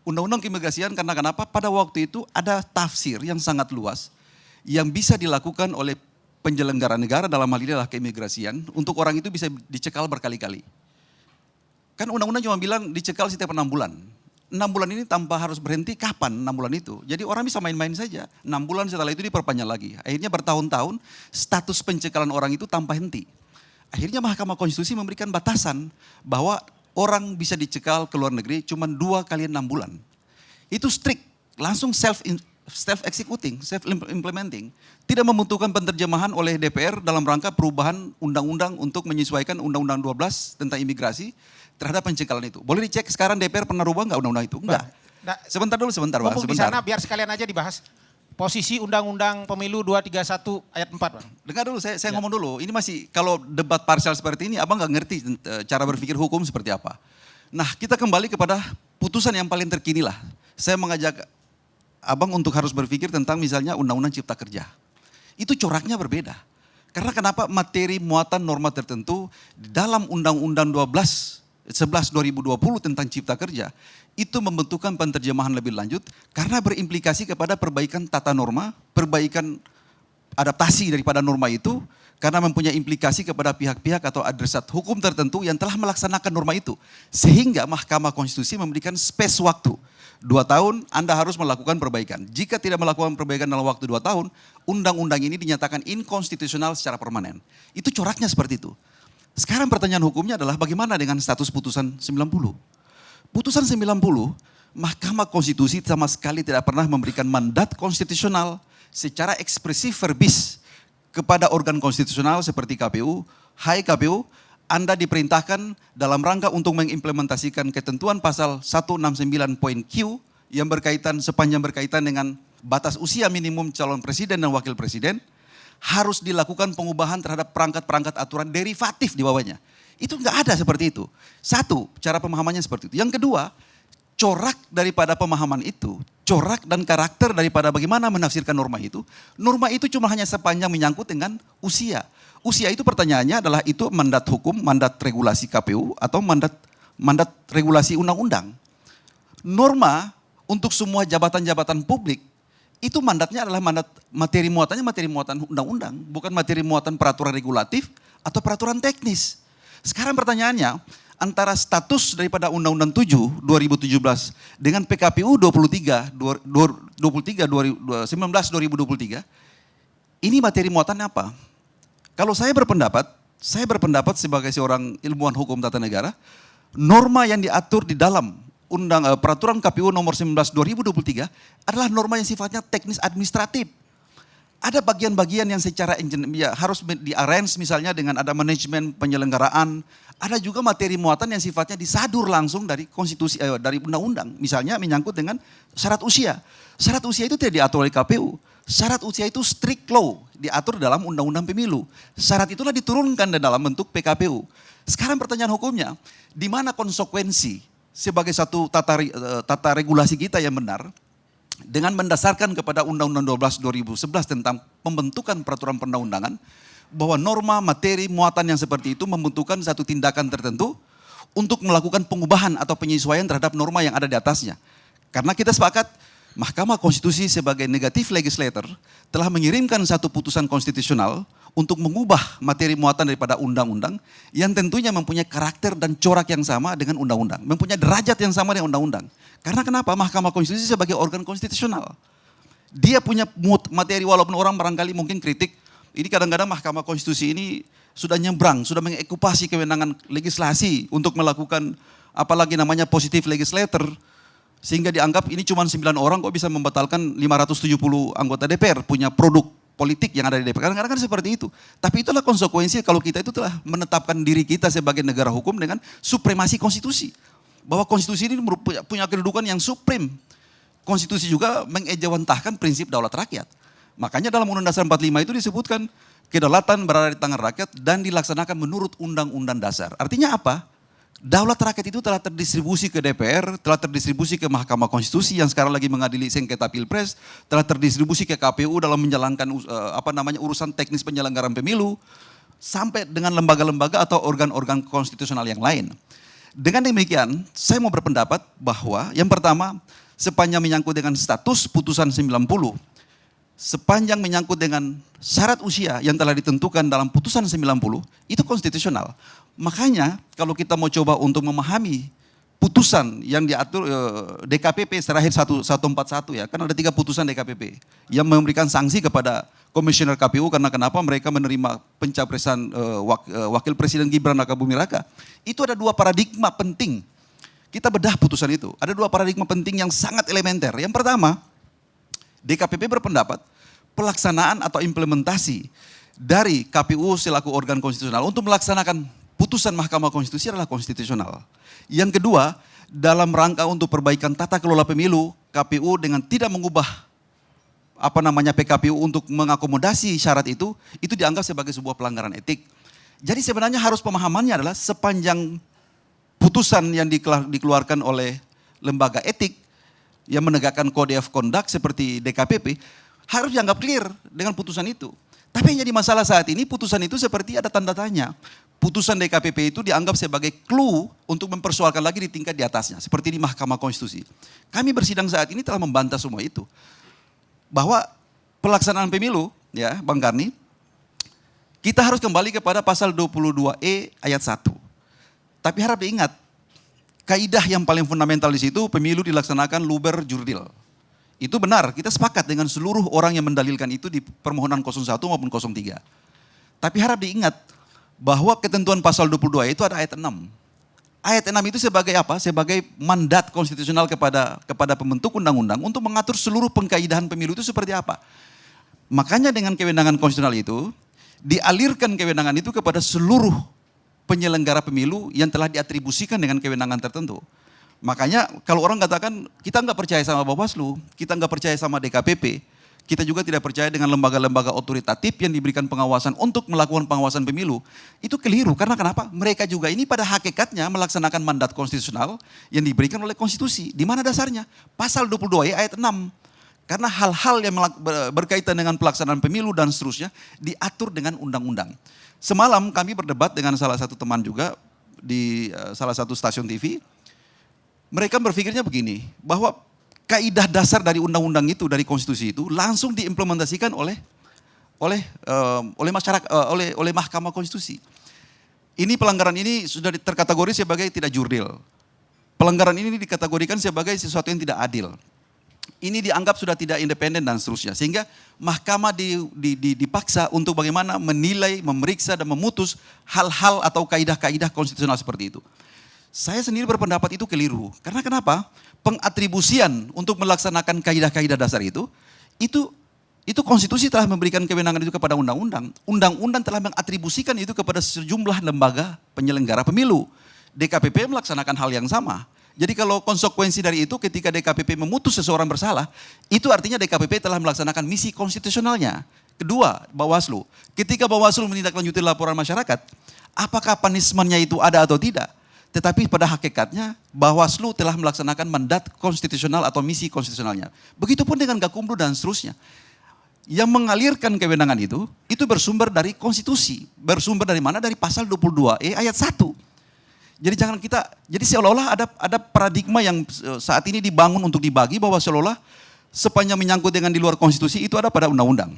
Undang-undang keimigrasian karena kenapa? Pada waktu itu ada tafsir yang sangat luas yang bisa dilakukan oleh penyelenggara negara, dalam hal ini adalah keimigrasian, untuk orang itu bisa dicekal berkali-kali. Kan undang-undang cuma bilang dicekal setiap 6 bulan. 6 bulan ini tanpa harus berhenti, kapan 6 bulan itu? Jadi orang bisa main-main saja. 6 bulan setelah itu diperpanjang lagi. Akhirnya bertahun-tahun status pencekalan orang itu tanpa henti. Akhirnya Mahkamah Konstitusi memberikan batasan bahwa orang bisa dicekal ke luar negeri cuma 2 kali 6 bulan. Itu strict, langsung self-executing, self-implementing. Tidak membutuhkan penerjemahan oleh DPR dalam rangka perubahan undang-undang untuk menyesuaikan Undang-Undang 12 tentang imigrasi terhadap pencekalan itu. Boleh dicek sekarang DPR pernah rubah nggak undang-undang itu? Enggak. Nah, Sebentar Bang. mumpung di sana biar sekalian aja dibahas. Posisi Undang-Undang Pemilu 231 ayat 4, Bang. Dengar dulu, saya ngomong dulu. Ini masih, kalau debat parsial seperti ini, abang nggak ngerti cara berpikir hukum seperti apa. Nah, kita kembali kepada putusan yang paling terkini lah. Saya mengajak abang untuk harus berpikir tentang misalnya Undang-Undang Cipta Kerja. Itu coraknya berbeda. Karena kenapa materi muatan norma tertentu di dalam Undang-Undang 11 2020 tentang Cipta Kerja itu membentukkan penerjemahan lebih lanjut karena berimplikasi kepada perbaikan tata norma, perbaikan adaptasi daripada norma itu karena mempunyai implikasi kepada pihak-pihak atau adresat hukum tertentu yang telah melaksanakan norma itu. Sehingga Mahkamah Konstitusi memberikan space waktu. 2 tahun Anda harus melakukan perbaikan. Jika tidak melakukan perbaikan dalam waktu 2 tahun, undang-undang ini dinyatakan inkonstitusional secara permanen. Itu coraknya seperti itu. Sekarang pertanyaan hukumnya adalah bagaimana dengan status putusan 90? Putusan 90, Mahkamah Konstitusi sama sekali tidak pernah memberikan mandat konstitusional secara ekspresif verbis kepada organ konstitusional seperti KPU. Hai KPU, Anda diperintahkan dalam rangka untuk mengimplementasikan ketentuan pasal 169.Q yang sepanjang berkaitan dengan batas usia minimum calon presiden dan wakil presiden, harus dilakukan pengubahan terhadap perangkat-perangkat aturan derivatif di bawahnya. Itu enggak ada seperti itu. Satu, cara pemahamannya seperti itu. Yang kedua, corak daripada pemahaman itu, corak dan karakter daripada bagaimana menafsirkan norma itu cuma hanya sepanjang menyangkut dengan usia. Usia itu pertanyaannya adalah itu mandat hukum, mandat regulasi KPU atau mandat regulasi undang-undang. Norma untuk semua jabatan-jabatan publik itu mandatnya adalah materi muatan undang-undang, bukan materi muatan peraturan regulatif atau peraturan teknis. Sekarang pertanyaannya, antara status daripada Undang-Undang 7 2017 dengan PKPU 19 2023, ini materi muatannya apa? Kalau saya berpendapat sebagai seorang ilmuwan hukum tata negara, norma yang diatur di dalam peraturan KPU nomor 19 2023 adalah norma yang sifatnya teknis administratif. Ada bagian-bagian yang secara harus di-arrange misalnya dengan ada manajemen penyelenggaraan. Ada juga materi muatan yang sifatnya disadur langsung dari konstitusi, dari undang-undang. Misalnya menyangkut dengan syarat usia. Syarat usia itu tidak diatur oleh KPU. Syarat usia itu strict law, diatur dalam undang-undang pemilu. Syarat itulah diturunkan dalam bentuk PKPU. Sekarang pertanyaan hukumnya, di mana konsekuensi sebagai satu tata regulasi kita yang benar, dengan mendasarkan kepada Undang-Undang 12 2011 tentang pembentukan peraturan perundang-undangan, bahwa norma materi muatan yang seperti itu membutuhkan satu tindakan tertentu untuk melakukan pengubahan atau penyesuaian terhadap norma yang ada di atasnya. Karena kita sepakat, Mahkamah Konstitusi sebagai negatif legislator telah mengirimkan satu putusan konstitusional untuk mengubah materi muatan daripada undang-undang yang tentunya mempunyai karakter dan corak yang sama dengan undang-undang. Mempunyai derajat yang sama dengan undang-undang. Karena kenapa? Mahkamah Konstitusi sebagai organ konstitusional. Dia punya materi, walaupun orang barangkali mungkin kritik, ini kadang-kadang Mahkamah Konstitusi ini sudah nyebrang, sudah mengekupasi kewenangan legislasi untuk melakukan apalagi namanya positif legislator, sehingga dianggap ini cuma 9 orang kok bisa membatalkan 570 anggota DPR punya produk politik yang ada di DPR. Kadang-kadang kan seperti itu. Tapi itulah konsekuensi kalau kita itu telah menetapkan diri kita sebagai negara hukum dengan supremasi konstitusi. Bahwa konstitusi ini punya kedudukan yang suprem. Konstitusi juga mengejawantahkan prinsip daulat rakyat. Makanya dalam Undang-Undang Dasar 45 itu disebutkan kedaulatan berada di tangan rakyat dan dilaksanakan menurut Undang-Undang Dasar. Artinya apa? Daulat rakyat itu telah terdistribusi ke DPR, telah terdistribusi ke Mahkamah Konstitusi yang sekarang lagi mengadili sengketa Pilpres, telah terdistribusi ke KPU dalam menjalankan urusan teknis penyelenggaraan pemilu, sampai dengan lembaga-lembaga atau organ-organ konstitusional yang lain. Dengan demikian, saya mau berpendapat bahwa yang pertama, sepanjang menyangkut dengan status putusan 90, sepanjang menyangkut dengan syarat usia yang telah ditentukan dalam putusan 90, itu konstitusional. Makanya kalau kita mau coba untuk memahami putusan yang diatur DKPP terakhir 141 ya, kan ada 3 putusan DKPP yang memberikan sanksi kepada Komisioner KPU karena kenapa mereka menerima pencapresan Wakil Presiden Gibran Rakabuming Raka. Itu ada 2 paradigma penting. Kita bedah putusan itu. Ada 2 paradigma penting yang sangat elementer. Yang pertama, DKPP berpendapat pelaksanaan atau implementasi dari KPU selaku organ konstitusional untuk melaksanakan putusan Mahkamah Konstitusi adalah konstitusional. Yang kedua, dalam rangka untuk perbaikan tata kelola pemilu, KPU dengan tidak mengubah PKPU untuk mengakomodasi syarat itu dianggap sebagai sebuah pelanggaran etik. Jadi sebenarnya harus pemahamannya adalah sepanjang putusan yang dikeluarkan oleh lembaga etik yang menegakkan Code of Conduct seperti DKPP harus dianggap clear dengan putusan itu. Tapi yang jadi masalah saat ini putusan itu seperti ada tanda tanya. Putusan DKPP itu dianggap sebagai clue untuk mempersoalkan lagi di tingkat di atasnya. Seperti di Mahkamah Konstitusi. Kami bersidang saat ini telah membantah semua itu. Bahwa pelaksanaan pemilu, ya Bang Karni, kita harus kembali kepada pasal 22E ayat 1. Tapi harap diingat, kaidah yang paling fundamental di situ pemilu dilaksanakan luber jurdil. Itu benar, kita sepakat dengan seluruh orang yang mendalilkan itu di permohonan 01 maupun 03. Tapi harap diingat bahwa ketentuan pasal 22 itu ada ayat 6. Ayat 6 itu sebagai apa? Sebagai mandat konstitusional kepada pembentuk undang-undang untuk mengatur seluruh pengkaidahan pemilu itu seperti apa. Makanya dengan kewenangan konstitusional itu, dialirkan kewenangan itu kepada seluruh penyelenggara pemilu yang telah diatribusikan dengan kewenangan tertentu. Makanya kalau orang katakan kita nggak percaya sama Bawaslu, kita nggak percaya sama DKPP, kita juga tidak percaya dengan lembaga-lembaga otoritatif yang diberikan pengawasan untuk melakukan pengawasan pemilu, itu keliru. Karena kenapa? Mereka juga ini pada hakikatnya melaksanakan mandat konstitusional yang diberikan oleh konstitusi. Di mana dasarnya? Pasal 22 ayat 6. Karena hal-hal yang berkaitan dengan pelaksanaan pemilu dan seterusnya diatur dengan undang-undang. Semalam kami berdebat dengan salah satu teman juga di salah satu stasiun TV. Mereka berpikirnya begini, bahwa kaidah dasar dari undang-undang itu, dari konstitusi itu langsung diimplementasikan oleh masyarakat, oleh Mahkamah Konstitusi. Ini pelanggaran ini sudah terkategori sebagai tidak jurdil. Pelanggaran ini dikategorikan sebagai sesuatu yang tidak adil. Ini dianggap sudah tidak independen dan seterusnya. Sehingga mahkamah dipaksa untuk bagaimana menilai, memeriksa dan memutus hal-hal atau kaidah-kaidah konstitusional seperti itu. Saya sendiri berpendapat itu keliru. Karena kenapa? Pengatribusian untuk melaksanakan kaidah-kaidah dasar itu konstitusi telah memberikan kewenangan itu kepada undang-undang. Undang-undang telah mengatribusikan itu kepada sejumlah lembaga penyelenggara pemilu. DKPP melaksanakan hal yang sama. Jadi kalau konsekuensi dari itu ketika DKPP memutus seseorang bersalah, itu artinya DKPP telah melaksanakan misi konstitusionalnya. Kedua, Bawaslu. Ketika Bawaslu menindaklanjuti laporan masyarakat, apakah punishment-nya itu ada atau tidak? Tetapi pada hakikatnya Bawaslu telah melaksanakan mandat konstitusional atau misi konstitusionalnya. Begitupun dengan Gakumdu dan seterusnya. Yang mengalirkan kewenangan itu bersumber dari konstitusi. Bersumber dari mana? Dari pasal 22E ayat 1. Jadi seolah-olah ada paradigma yang saat ini dibangun untuk dibagi bahwa seolah-olah sepanjang menyangkut dengan di luar konstitusi itu ada pada undang-undang.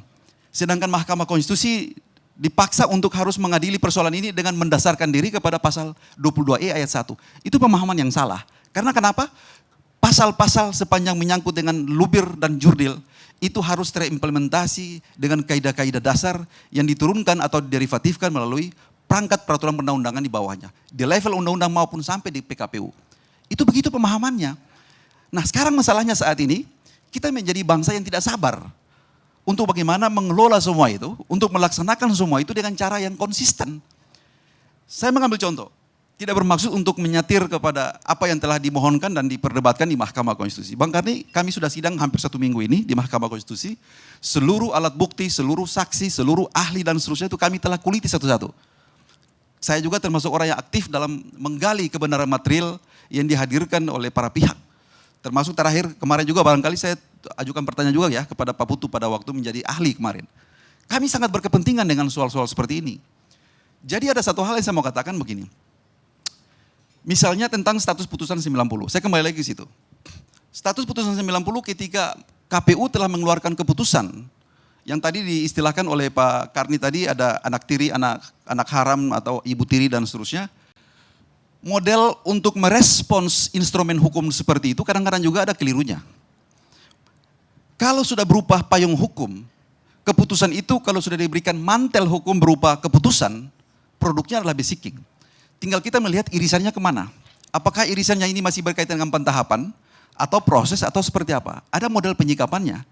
Sedangkan Mahkamah Konstitusi dipaksa untuk harus mengadili persoalan ini dengan mendasarkan diri kepada pasal 22E ayat 1. Itu pemahaman yang salah. Karena kenapa? Pasal-pasal sepanjang menyangkut dengan lubir dan jurdil itu harus terimplementasi dengan kaidah-kaidah dasar yang diturunkan atau diderivatifkan melalui perangkat peraturan perundang-undangan di bawahnya. Di level undang-undang maupun sampai di PKPU. Itu begitu pemahamannya. Nah sekarang masalahnya saat ini, kita menjadi bangsa yang tidak sabar untuk bagaimana mengelola semua itu, untuk melaksanakan semua itu dengan cara yang konsisten. Saya mengambil contoh, tidak bermaksud untuk menyatir kepada apa yang telah dimohonkan dan diperdebatkan di Mahkamah Konstitusi. Bang Karni, kami sudah sidang hampir 1 minggu ini di Mahkamah Konstitusi. Seluruh alat bukti, seluruh saksi, seluruh ahli dan seterusnya itu kami telah kuliti satu-satu. Saya juga termasuk orang yang aktif dalam menggali kebenaran material yang dihadirkan oleh para pihak. Termasuk terakhir kemarin juga barangkali saya ajukan pertanyaan juga ya kepada Pak Putu pada waktu menjadi ahli kemarin. Kami sangat berkepentingan dengan soal-soal seperti ini. Jadi ada satu hal yang saya mau katakan begini. Misalnya tentang status putusan 90. Saya kembali lagi ke situ. Status putusan 90 ketika KPU telah mengeluarkan keputusan yang tadi diistilahkan oleh Pak Karni tadi ada anak tiri, anak haram atau ibu tiri dan seterusnya. model untuk merespons instrumen hukum seperti itu kadang-kadang juga ada kelirunya. Kalau sudah berupa payung hukum, keputusan itu kalau sudah diberikan mantel hukum berupa keputusan, produknya adalah basicking. Tinggal kita melihat irisannya kemana. Apakah irisannya ini masih berkaitan dengan pentahapan, atau proses, atau seperti apa. Ada model penyikapannya.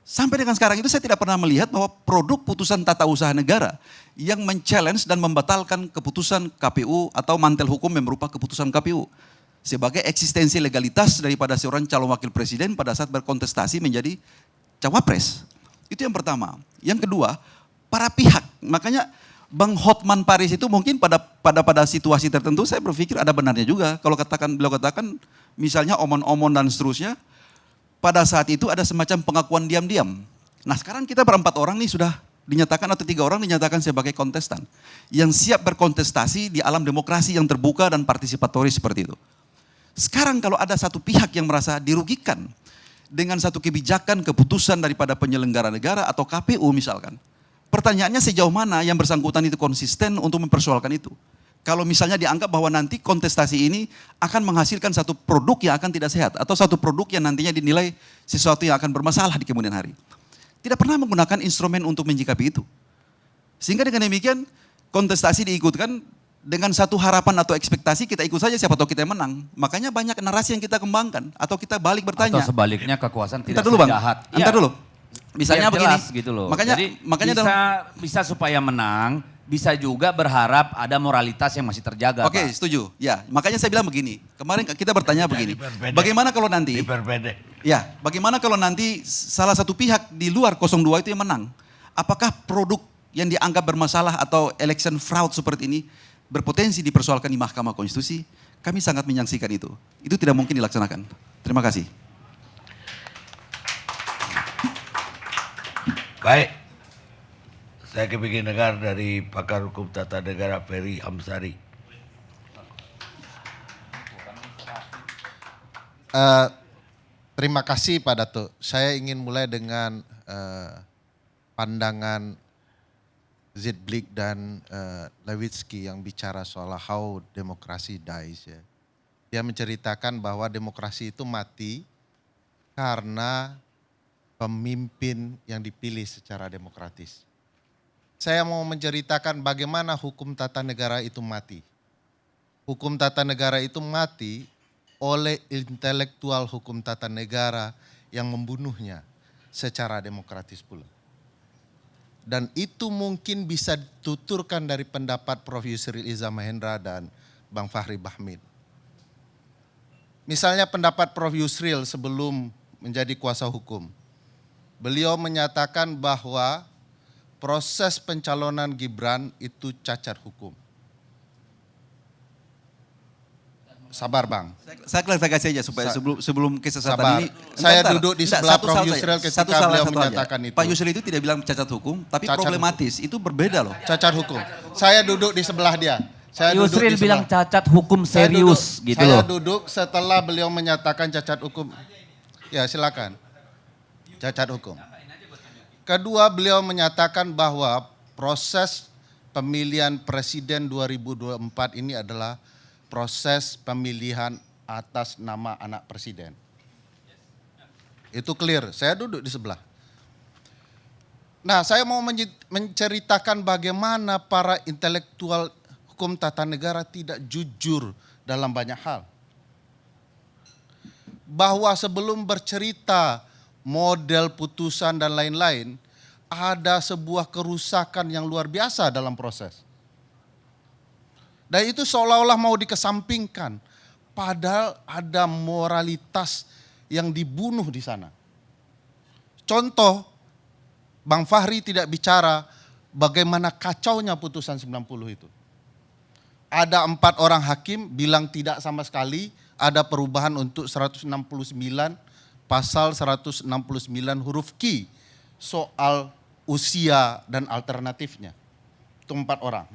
Sampai dengan sekarang itu saya tidak pernah melihat bahwa produk putusan tata usaha negara yang men-challenge dan membatalkan keputusan KPU atau mantel hukum yang berupa keputusan KPU. Sebagai eksistensi legalitas daripada seorang calon wakil presiden pada saat berkontestasi menjadi cawapres. Itu yang pertama. Yang kedua, para pihak. Makanya Bang Hotman Paris itu mungkin pada situasi tertentu saya berpikir ada benarnya juga. Kalau beliau katakan misalnya omon-omon dan seterusnya, pada saat itu ada semacam pengakuan diam-diam. Nah sekarang kita berempat orang nih sudah dinyatakan atau 3 orang dinyatakan sebagai kontestan. Yang siap berkontestasi di alam demokrasi yang terbuka dan partisipatoris seperti itu. Sekarang kalau ada satu pihak yang merasa dirugikan dengan satu kebijakan keputusan daripada penyelenggara negara atau KPU misalkan. Pertanyaannya sejauh mana yang bersangkutan itu konsisten untuk mempersoalkan itu. Kalau misalnya dianggap bahwa nanti kontestasi ini akan menghasilkan satu produk yang akan tidak sehat. Atau satu produk yang nantinya dinilai sesuatu yang akan bermasalah di kemudian hari. Tidak pernah menggunakan instrumen untuk menyikapi itu. Sehingga dengan demikian kontestasi diikutkan dengan satu harapan atau ekspektasi kita ikut saja siapa tahu kita yang menang. Makanya banyak narasi yang kita kembangkan atau kita balik bertanya. Atau sebaliknya kekuasaan tidak dulu, Bang. sejahat. Antar dulu. Misalnya begini. Gitu loh. Makanya bisa supaya menang, bisa juga berharap ada moralitas yang masih terjaga. Oke, setuju. Ya, makanya saya bilang begini. Kemarin kita bertanya begini. Bagaimana kalau nanti? Ya, bagaimana kalau nanti salah satu pihak di luar 02 itu yang menang? Apakah produk yang dianggap bermasalah atau election fraud seperti ini berpotensi dipersoalkan di Mahkamah Konstitusi? Kami sangat menyaksikan itu. Itu tidak mungkin dilaksanakan. Terima kasih. Baik. Saya kepingin dengar dari pakar hukum tata negara Ferry Amsari. Terima kasih Pak Dato. Saya ingin mulai dengan pandangan Zedblik dan Lewitsky yang bicara soal how demokrasi dies. Ya. Dia menceritakan bahwa demokrasi itu mati karena pemimpin yang dipilih secara demokratis. Saya mau menceritakan bagaimana hukum tata negara itu mati. Hukum tata negara itu mati oleh intelektual hukum tata negara yang membunuhnya secara demokratis pula. Dan itu mungkin bisa dituturkan dari pendapat Prof. Yusril Iza Mahendra dan Bang Fahri Bahmid. Misalnya pendapat Prof. Yusril sebelum menjadi kuasa hukum. Beliau menyatakan bahwa proses pencalonan Gibran itu cacat hukum. Sabar Bang. Saya klarifikasi saja supaya sebelum kesesatan ini. Saya duduk di sebelah Prof. Yusril ketika beliau menyatakan itu. Pak Yusril itu tidak bilang cacat hukum, tapi cacat problematis. Hukum. Itu berbeda loh. Cacat hukum. Saya duduk di sebelah dia. Yusril bilang cacat hukum serius gitu loh. Saya duduk setelah beliau menyatakan cacat hukum. Ya silakan. Cacat hukum. Kedua, beliau menyatakan bahwa proses pemilihan presiden 2024 ini adalah proses pemilihan atas nama anak presiden. Itu clear, saya duduk di sebelah. Nah, saya mau menceritakan bagaimana para intelektual hukum tata negara tidak jujur dalam banyak hal. Bahwa sebelum bercerita model putusan dan lain-lain, ada sebuah kerusakan yang luar biasa dalam proses. Dan itu seolah-olah mau dikesampingkan, padahal ada moralitas yang dibunuh di sana. Contoh, Bang Fahri tidak bicara bagaimana kacaunya putusan 90 itu. Ada 4 orang hakim bilang tidak sama sekali, ada perubahan untuk 169 pasal 169 huruf Q soal usia dan alternatifnya. Itu 4 orang.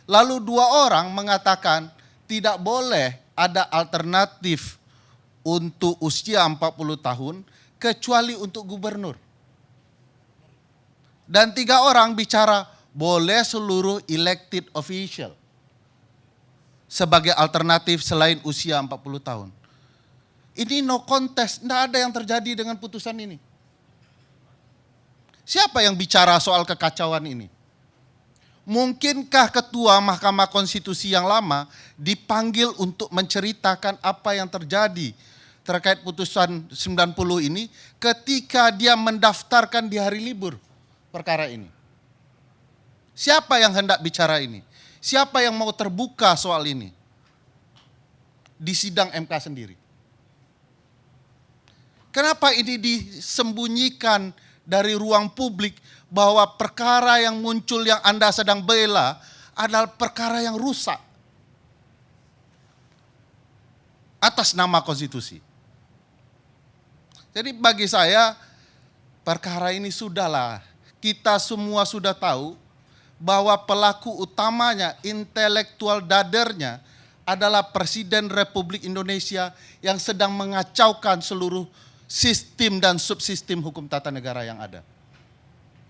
Lalu 2 orang mengatakan tidak boleh ada alternatif untuk usia 40 tahun kecuali untuk gubernur. Dan 3 orang bicara boleh seluruh elected official. sebagai alternatif selain usia 40 tahun. Ini no contest, tidak ada yang terjadi dengan putusan ini. Siapa yang bicara soal kekacauan ini? Mungkinkah Ketua Mahkamah Konstitusi yang lama dipanggil untuk menceritakan apa yang terjadi terkait putusan 90 ini ketika dia mendaftarkan di hari libur perkara ini? Siapa yang hendak bicara ini? Siapa yang mau terbuka soal ini? Di sidang MK sendiri. Kenapa ini disembunyikan dari ruang publik bahwa perkara yang muncul yang Anda sedang bela adalah perkara yang rusak atas nama konstitusi. Jadi bagi saya perkara ini sudahlah, kita semua sudah tahu bahwa pelaku utamanya, intelektual dadernya adalah Presiden Republik Indonesia yang sedang mengacaukan seluruh sistem dan subsistem hukum tata negara yang ada.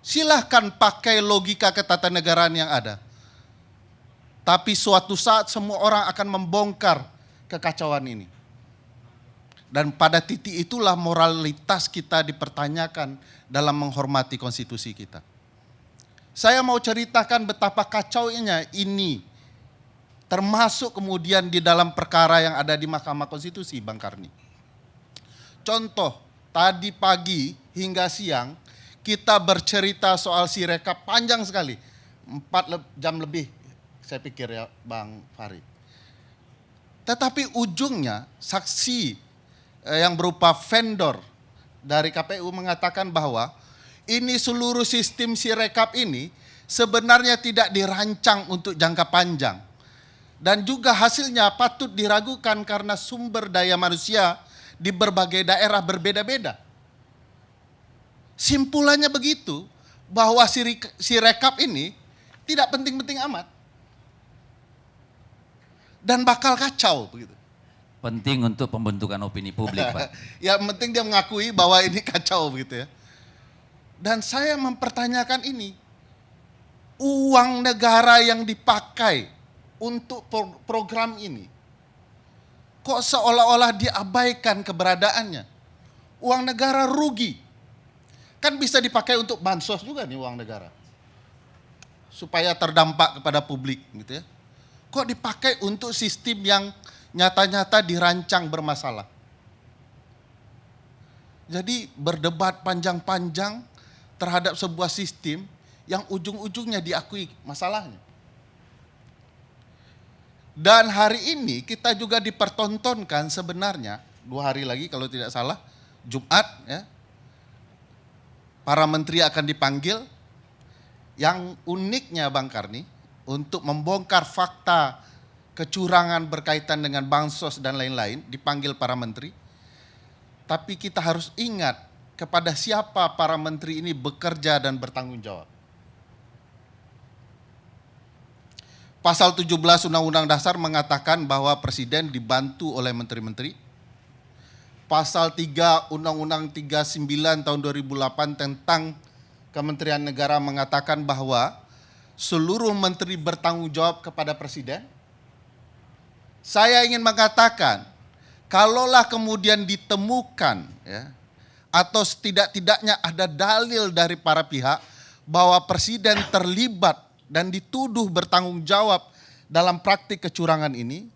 Silahkan pakai logika ketatanegaraan yang ada. Tapi suatu saat semua orang akan membongkar kekacauan ini. Dan pada titik itulah moralitas kita dipertanyakan dalam menghormati konstitusi kita. Saya mau ceritakan betapa kacaunya ini, termasuk kemudian di dalam perkara yang ada di Mahkamah Konstitusi, Bang Karni. Contoh, tadi pagi hingga siang kita bercerita soal Sirekap panjang sekali. 4 jam lebih saya pikir ya Bang Farid. Tetapi ujungnya saksi yang berupa vendor dari KPU mengatakan bahwa ini seluruh sistem Sirekap ini sebenarnya tidak dirancang untuk jangka panjang. Dan juga hasilnya patut diragukan karena sumber daya manusia di berbagai daerah berbeda-beda. Simpulannya begitu, bahwa Sirekap ini tidak penting-penting amat. Dan bakal kacau begitu. Penting untuk pembentukan opini publik, Pak. Ya penting dia mengakui bahwa ini kacau begitu ya. Dan saya mempertanyakan ini. Uang negara yang dipakai untuk program ini kok seolah-olah diabaikan keberadaannya. Uang negara rugi. Kan bisa dipakai untuk bansos juga nih uang negara. Supaya terdampak kepada publik gitu ya. Kok dipakai untuk sistem yang nyata-nyata dirancang bermasalah. Jadi berdebat panjang-panjang terhadap sebuah sistem yang ujung-ujungnya diakui masalahnya. Dan hari ini kita juga dipertontonkan sebenarnya 2 hari lagi kalau tidak salah, Jumat ya. Para menteri akan dipanggil. Yang uniknya Bang Karni untuk membongkar fakta kecurangan berkaitan dengan bansos dan lain-lain dipanggil para menteri. Tapi kita harus ingat kepada siapa para menteri ini bekerja dan bertanggung jawab. Pasal 17 Undang-Undang Dasar mengatakan bahwa Presiden dibantu oleh menteri-menteri. Pasal 3 Undang-Undang 39 tahun 2008 tentang Kementerian Negara mengatakan bahwa seluruh menteri bertanggung jawab kepada Presiden. Saya ingin mengatakan, kalaulah kemudian ditemukan ya, atau setidak-tidaknya ada dalil dari para pihak bahwa Presiden terlibat dan dituduh bertanggung jawab dalam praktik kecurangan ini,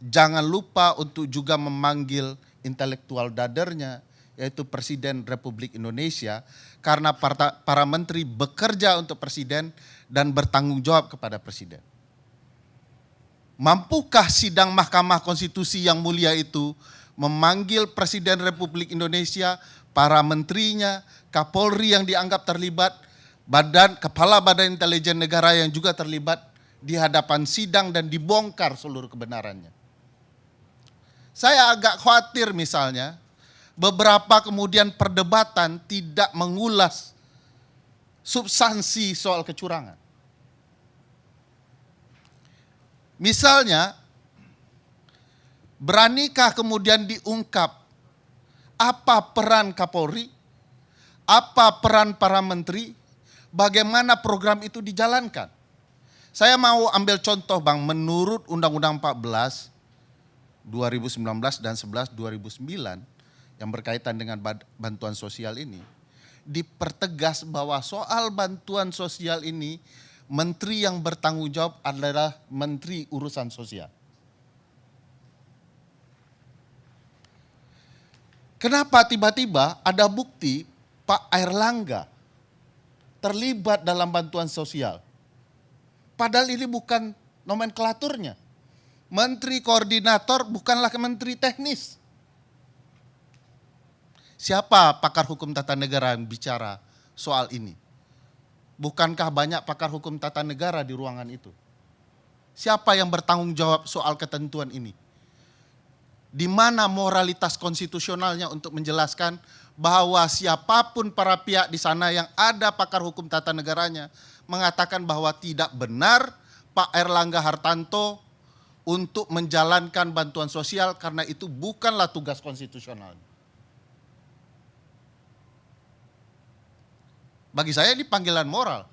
jangan lupa untuk juga memanggil intelektual dadernya, yaitu Presiden Republik Indonesia, karena para menteri bekerja untuk Presiden dan bertanggung jawab kepada Presiden. Mampukah sidang Mahkamah Konstitusi yang mulia itu memanggil Presiden Republik Indonesia, para menterinya, Kapolri yang dianggap terlibat, Kepala Badan Intelijen Negara yang juga terlibat di hadapan sidang dan dibongkar seluruh kebenarannya. Saya agak khawatir misalnya, beberapa kemudian perdebatan tidak mengulas substansi soal kecurangan. Misalnya, beranikah kemudian diungkap apa peran Kapolri, apa peran para menteri, bagaimana program itu dijalankan. Saya mau ambil contoh Bang, menurut Undang-Undang 14 2019 dan 11 2009 yang berkaitan dengan bantuan sosial ini, dipertegas bahwa soal bantuan sosial ini menteri yang bertanggung jawab adalah Menteri Urusan Sosial. Kenapa tiba-tiba ada bukti Pak Airlangga terlibat dalam bantuan sosial? Padahal ini bukan nomenklaturnya. Menteri koordinator bukanlah menteri teknis. Siapa pakar hukum tata negara yang bicara soal ini? Bukankah banyak pakar hukum tata negara di ruangan itu? Siapa yang bertanggung jawab soal ketentuan ini? Di mana moralitas konstitusionalnya untuk menjelaskan bahwa siapapun para pihak di sana yang ada pakar hukum tata negaranya mengatakan bahwa tidak benar Pak Airlangga Hartarto untuk menjalankan bantuan sosial karena itu bukanlah tugas konstitusional. Bagi saya ini panggilan moral.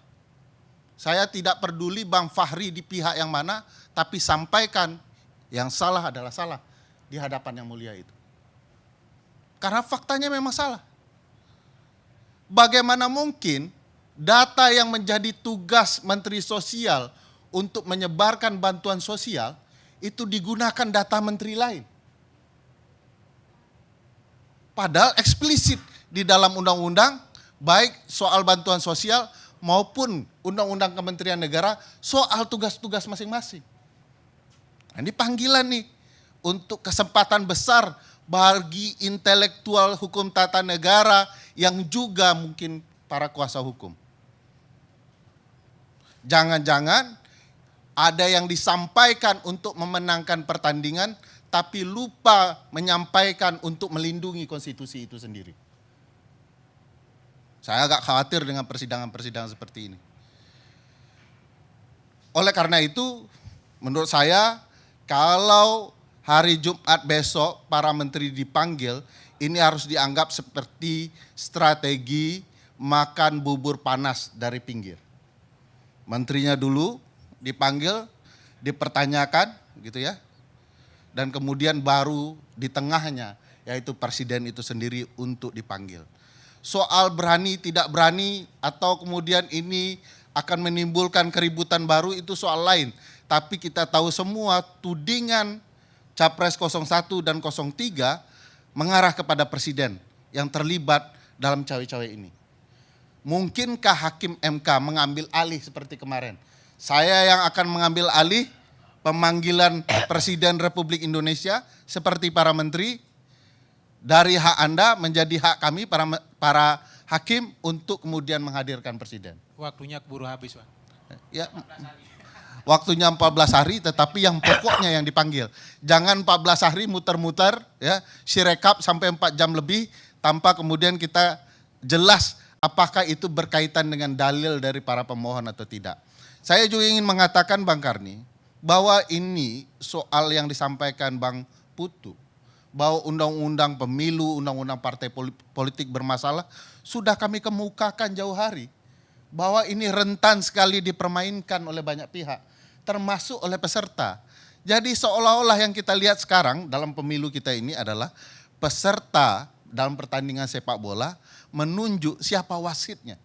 Saya tidak peduli Bang Fahri di pihak yang mana, tapi sampaikan yang salah adalah salah di hadapan yang mulia itu. Karena faktanya memang salah. Bagaimana mungkin data yang menjadi tugas Menteri Sosial untuk menyebarkan bantuan sosial itu digunakan data menteri lain. Padahal eksplisit di dalam undang-undang, baik soal bantuan sosial maupun undang-undang Kementerian Negara soal tugas-tugas masing-masing. Nah, ini panggilan nih untuk kesempatan besar bagi intelektual hukum tata negara yang juga mungkin para kuasa hukum. Jangan-jangan ada yang disampaikan untuk memenangkan pertandingan, tapi lupa menyampaikan untuk melindungi konstitusi itu sendiri. Saya agak khawatir dengan persidangan-persidangan seperti ini. Oleh karena itu, menurut saya, kalau hari Jumat besok para menteri dipanggil, ini harus dianggap seperti strategi makan bubur panas dari pinggir. Menterinya dulu dipanggil, dipertanyakan gitu ya. Dan kemudian baru di tengahnya yaitu presiden itu sendiri untuk dipanggil. Soal berani tidak berani atau kemudian ini akan menimbulkan keributan baru itu soal lain. Tapi kita tahu semua tudingan Capres 01 dan 03 mengarah kepada presiden yang terlibat dalam cawe-cawe ini. Mungkinkah Hakim MK mengambil alih seperti kemarin? Saya yang akan mengambil alih pemanggilan Presiden Republik Indonesia seperti para menteri, dari hak Anda menjadi hak kami para hakim untuk kemudian menghadirkan presiden. Waktunya keburu habis, Pak. Ya, waktunya 14 hari tetapi yang pokoknya yang dipanggil. Jangan 14 hari muter-muter ya, sirekap sampai 4 jam lebih tanpa kemudian kita jelas apakah itu berkaitan dengan dalil dari para pemohon atau tidak. Saya juga ingin mengatakan Bang Karni bahwa ini soal yang disampaikan Bang Putu, bahwa undang-undang pemilu, undang-undang partai politik bermasalah, sudah kami kemukakan jauh hari. Bahwa ini rentan sekali dipermainkan oleh banyak pihak, termasuk oleh peserta. Jadi seolah-olah yang kita lihat sekarang dalam pemilu kita ini adalah peserta dalam pertandingan sepak bola menunjuk siapa wasitnya.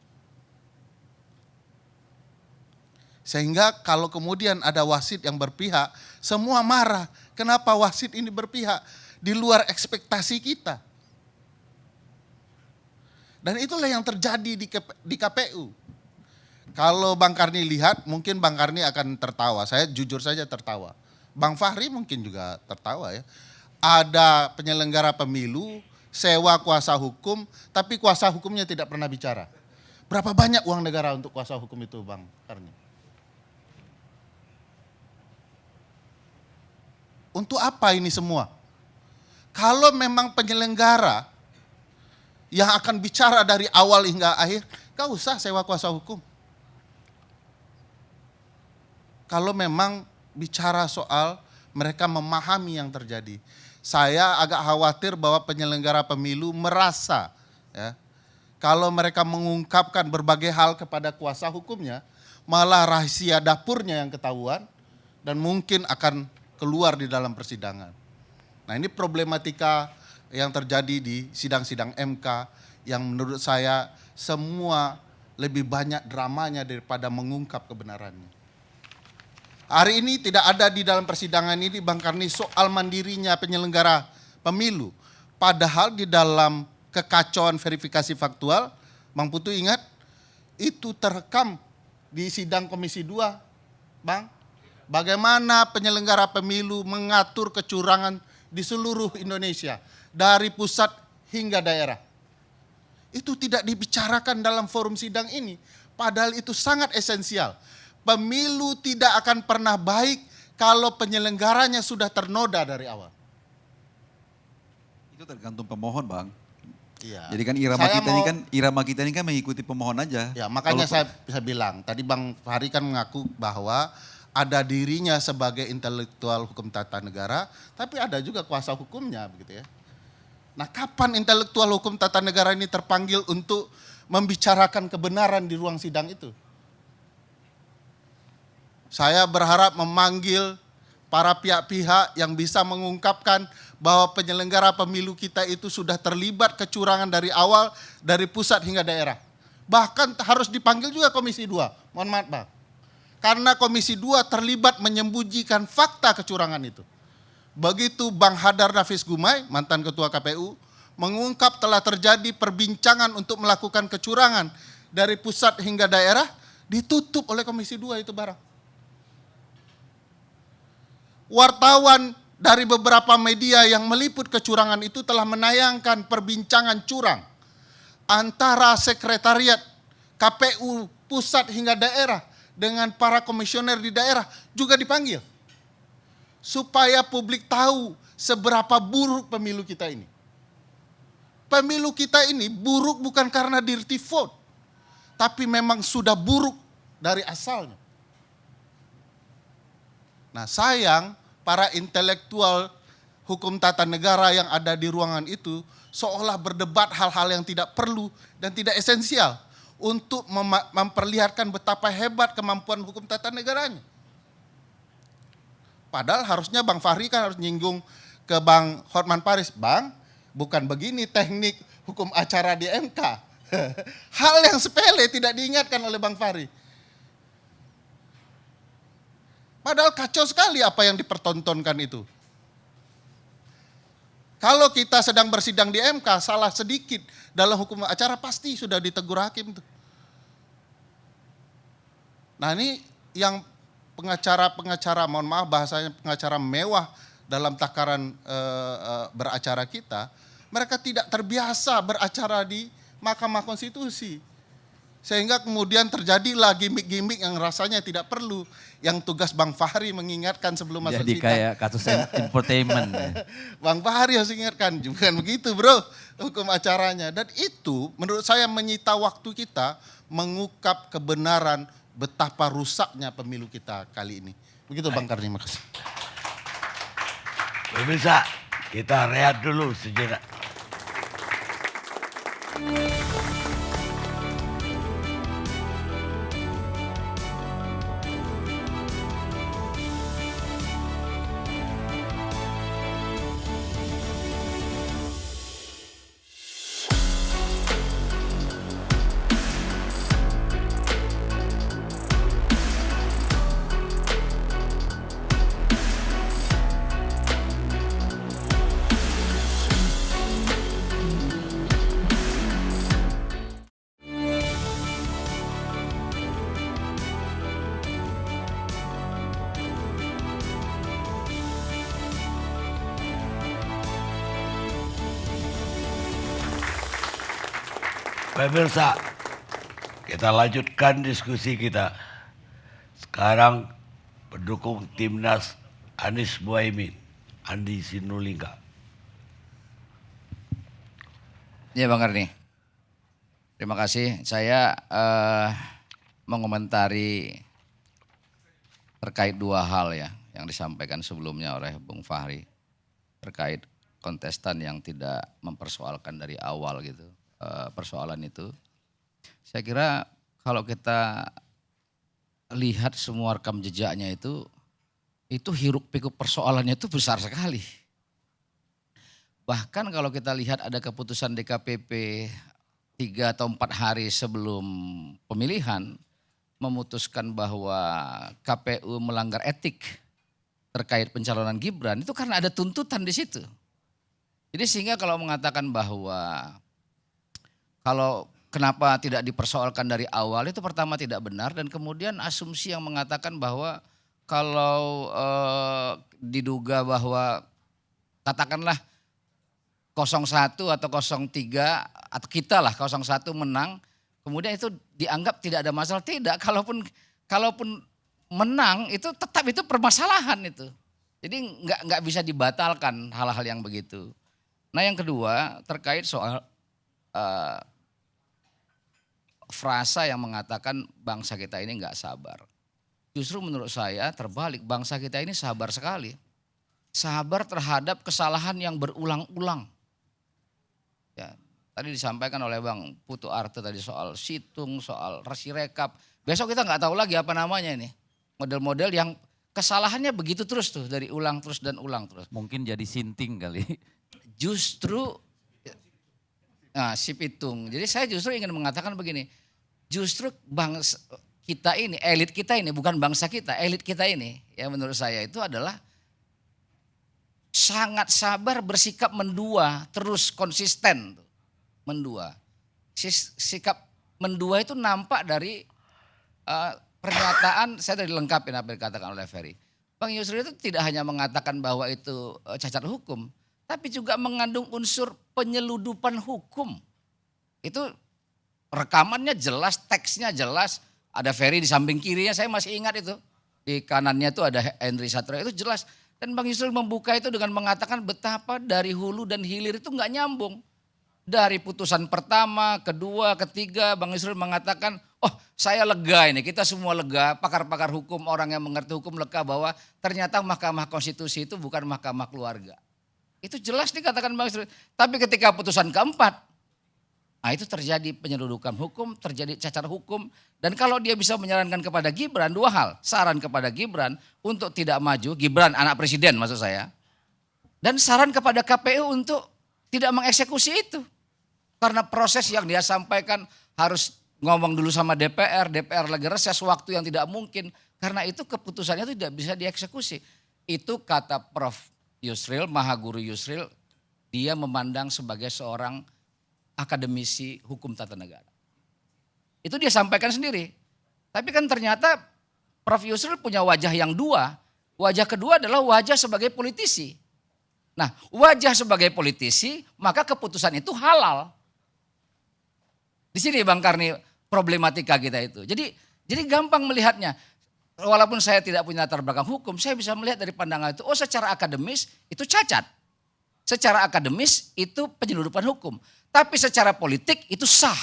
Sehingga kalau kemudian ada wasit yang berpihak, semua marah. Kenapa wasit ini berpihak? Di luar ekspektasi kita. Dan itulah yang terjadi di KPU. Kalau Bang Karni lihat, mungkin Bang Karni akan tertawa. Saya jujur saja tertawa. Bang Fahri mungkin juga tertawa ya. Ada penyelenggara pemilu, sewa kuasa hukum, tapi kuasa hukumnya tidak pernah bicara. Berapa banyak uang negara untuk kuasa hukum itu Bang Karni? Untuk apa ini semua? Kalau memang penyelenggara yang akan bicara dari awal hingga akhir, gak usah sewa kuasa hukum. Kalau memang bicara soal mereka memahami yang terjadi. Saya agak khawatir bahwa penyelenggara pemilu merasa ya, kalau mereka mengungkapkan berbagai hal kepada kuasa hukumnya, malah rahasia dapurnya yang ketahuan dan mungkin akan keluar di dalam persidangan. Nah, ini problematika yang terjadi di sidang-sidang MK yang menurut saya semua lebih banyak dramanya daripada mengungkap kebenarannya. Hari ini tidak ada di dalam persidangan ini Bang Karni soal mandirinya penyelenggara pemilu. Padahal di dalam kekacauan verifikasi faktual, Bang Putu ingat, itu terekam di sidang Komisi 2, Bang. Bagaimana penyelenggara pemilu mengatur kecurangan di seluruh Indonesia, dari pusat hingga daerah. Itu tidak dibicarakan dalam forum sidang ini, padahal itu sangat esensial. Pemilu tidak akan pernah baik kalau penyelenggaranya sudah ternoda dari awal. Itu tergantung pemohon, Bang. Iya. Jadi kan irama kita ini kan mengikuti pemohon aja. Ya, makanya saya bilang, tadi Bang Fahri kan mengaku bahwa ada dirinya sebagai intelektual hukum tata negara, tapi ada juga kuasa hukumnya begitu ya. Nah, kapan intelektual hukum tata negara ini terpanggil untuk membicarakan kebenaran di ruang sidang itu? Saya berharap memanggil para pihak-pihak yang bisa mengungkapkan bahwa penyelenggara pemilu kita itu sudah terlibat kecurangan dari awal, dari pusat hingga daerah. Bahkan harus dipanggil juga Komisi 2, mohon maaf Bang. Karena Komisi 2 terlibat menyembunyikan fakta kecurangan itu. Begitu Bang Hadar Nafis Gumai, mantan Ketua KPU, mengungkap telah terjadi perbincangan untuk melakukan kecurangan dari pusat hingga daerah, ditutup oleh Komisi 2 itu barang. Wartawan dari beberapa media yang meliput kecurangan itu telah menayangkan perbincangan curang antara sekretariat KPU pusat hingga daerah dengan para komisioner di daerah juga dipanggil. Supaya publik tahu seberapa buruk pemilu kita ini. Pemilu kita ini buruk bukan karena dirty vote, tapi memang sudah buruk dari asalnya. Nah, sayang para intelektual hukum tata negara yang ada di ruangan itu seolah berdebat hal-hal yang tidak perlu dan tidak esensial untuk memperlihatkan betapa hebat kemampuan hukum tata negaranya. Padahal harusnya Bang Fahri kan harus nyinggung ke Bang Hotman Paris, Bang, bukan begini teknik hukum acara di MK. Hal yang sepele tidak diingatkan oleh Bang Fahri. Padahal kacau sekali apa yang dipertontonkan itu. Kalau kita sedang bersidang di MK, salah sedikit dalam hukum acara pasti sudah ditegur hakim tuh. Nah, ini yang pengacara-pengacara, mohon maaf bahasanya pengacara mewah dalam takaran beracara kita, mereka tidak terbiasa beracara di Mahkamah Konstitusi. Sehingga kemudian terjadilah gimmick-gimmick yang rasanya tidak perlu. Yang tugas Bang Fahri mengingatkan sebelum masuk sidang. Jadi kayak kasus entertainment. Bang Fahri harus ingatkan, bukan begitu bro hukum acaranya. Dan itu menurut saya menyita waktu kita mengungkap kebenaran betapa rusaknya pemilu kita kali ini. Begitu Bang Karni, makasih. Pemirsa, kita rehat dulu sejenak. Pemirsa, kita lanjutkan diskusi kita. Sekarang pendukung timnas Anies Muhaimin, Andi Sinulinga. Ya Bang Karni, terima kasih. Saya mengomentari terkait dua hal ya yang disampaikan sebelumnya oleh Bung Fahri terkait kontestan yang tidak mempersoalkan dari awal gitu. Persoalan itu, saya kira kalau kita lihat semua rekam jejaknya itu hiruk pikuk persoalannya itu besar sekali. Bahkan kalau kita lihat ada keputusan DKPP 3 atau 4 hari sebelum pemilihan memutuskan bahwa KPU melanggar etik terkait pencalonan Gibran, itu karena ada tuntutan di situ. Jadi sehingga kalau mengatakan bahwa kalau kenapa tidak dipersoalkan dari awal, itu pertama tidak benar, dan kemudian asumsi yang mengatakan bahwa kalau diduga bahwa katakanlah 01 atau 03 atau kita lah 01 menang, kemudian itu dianggap tidak ada masalah. Tidak, kalaupun menang itu tetap itu permasalahan itu. Jadi nggak bisa dibatalkan hal-hal yang begitu. Nah yang kedua terkait soal frasa yang mengatakan bangsa kita ini nggak sabar. Justru menurut saya terbalik, bangsa kita ini sabar sekali. Sabar terhadap kesalahan yang berulang-ulang. Ya, tadi disampaikan oleh Bang Putu Arte tadi soal situng, soal Sirekap. Besok kita nggak tahu lagi apa namanya ini. Model-model yang kesalahannya begitu terus tuh, dari ulang terus dan ulang terus. Mungkin jadi sinting kali. Justru, nah si pitung. Jadi saya justru ingin mengatakan begini, justru bangsa kita ini, elit kita ini, bukan bangsa kita, elit kita ini, ya menurut saya itu adalah sangat sabar bersikap mendua, terus konsisten. Mendua. Sikap mendua itu nampak dari pernyataan, saya tadi lengkapin apa yang dikatakan oleh Ferry. Bang Yusril itu tidak hanya mengatakan bahwa itu cacat hukum, tapi juga mengandung unsur penyeludupan hukum. Itu rekamannya jelas, teksnya jelas, ada Ferry di samping kirinya, saya masih ingat itu. Di kanannya itu ada Henry Satrio, itu jelas. Dan Bang Yusril membuka itu dengan mengatakan betapa dari hulu dan hilir itu nggak nyambung. Dari putusan pertama, kedua, ketiga, Bang Yusril mengatakan, oh saya lega ini, kita semua lega, pakar-pakar hukum, orang yang mengerti hukum lega bahwa ternyata Mahkamah Konstitusi itu bukan mahkamah keluarga. Itu jelas dikatakan Bang Yusril. Tapi ketika putusan keempat, nah itu terjadi penyeludupan hukum, terjadi cacat hukum. Dan kalau dia bisa menyarankan kepada Gibran, 2 hal. Saran kepada Gibran untuk tidak maju, Gibran anak presiden maksud saya. Dan saran kepada KPU untuk tidak mengeksekusi itu. Karena proses yang dia sampaikan harus ngomong dulu sama DPR, DPR lagi reses waktu yang tidak mungkin. Karena itu keputusannya itu tidak bisa dieksekusi. Itu kata Prof. Yusril, Mahaguru Yusril, dia memandang sebagai seorang akademisi hukum tata negara. Itu dia sampaikan sendiri. Tapi kan ternyata Prof. Yusril punya wajah yang 2. Wajah kedua adalah wajah sebagai politisi. Nah, wajah sebagai politisi, maka keputusan itu halal. Di sini Bang Karni problematika kita itu. Jadi gampang melihatnya. Walaupun saya tidak punya latar belakang hukum, saya bisa melihat dari pandangan itu, oh secara akademis itu cacat. Secara akademis itu penyeludupan hukum. Tapi secara politik itu sah.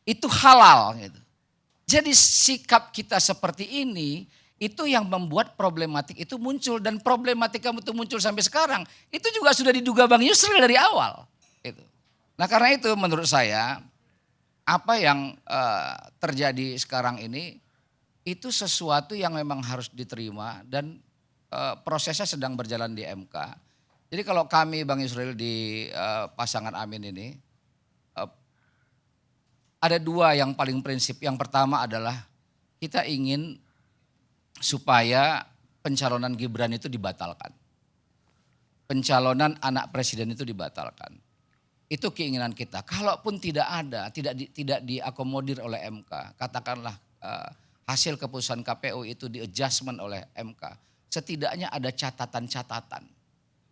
Itu halal gitu. Jadi sikap kita seperti ini itu yang membuat problematik itu muncul, dan problematika itu muncul sampai sekarang itu juga sudah diduga Bang Yusril dari awal. Gitu. Nah karena itu menurut saya apa yang terjadi sekarang ini itu sesuatu yang memang harus diterima, dan prosesnya sedang berjalan di MK. Jadi kalau kami Bang Yusril di pasangan Amin ini ada 2 yang paling prinsip. Yang pertama adalah kita ingin supaya pencalonan Gibran itu dibatalkan. Pencalonan anak presiden itu dibatalkan. Itu keinginan kita. Kalaupun tidak ada, tidak diakomodir oleh MK, katakanlah hasil keputusan KPU itu di-adjustment oleh MK, setidaknya ada catatan-catatan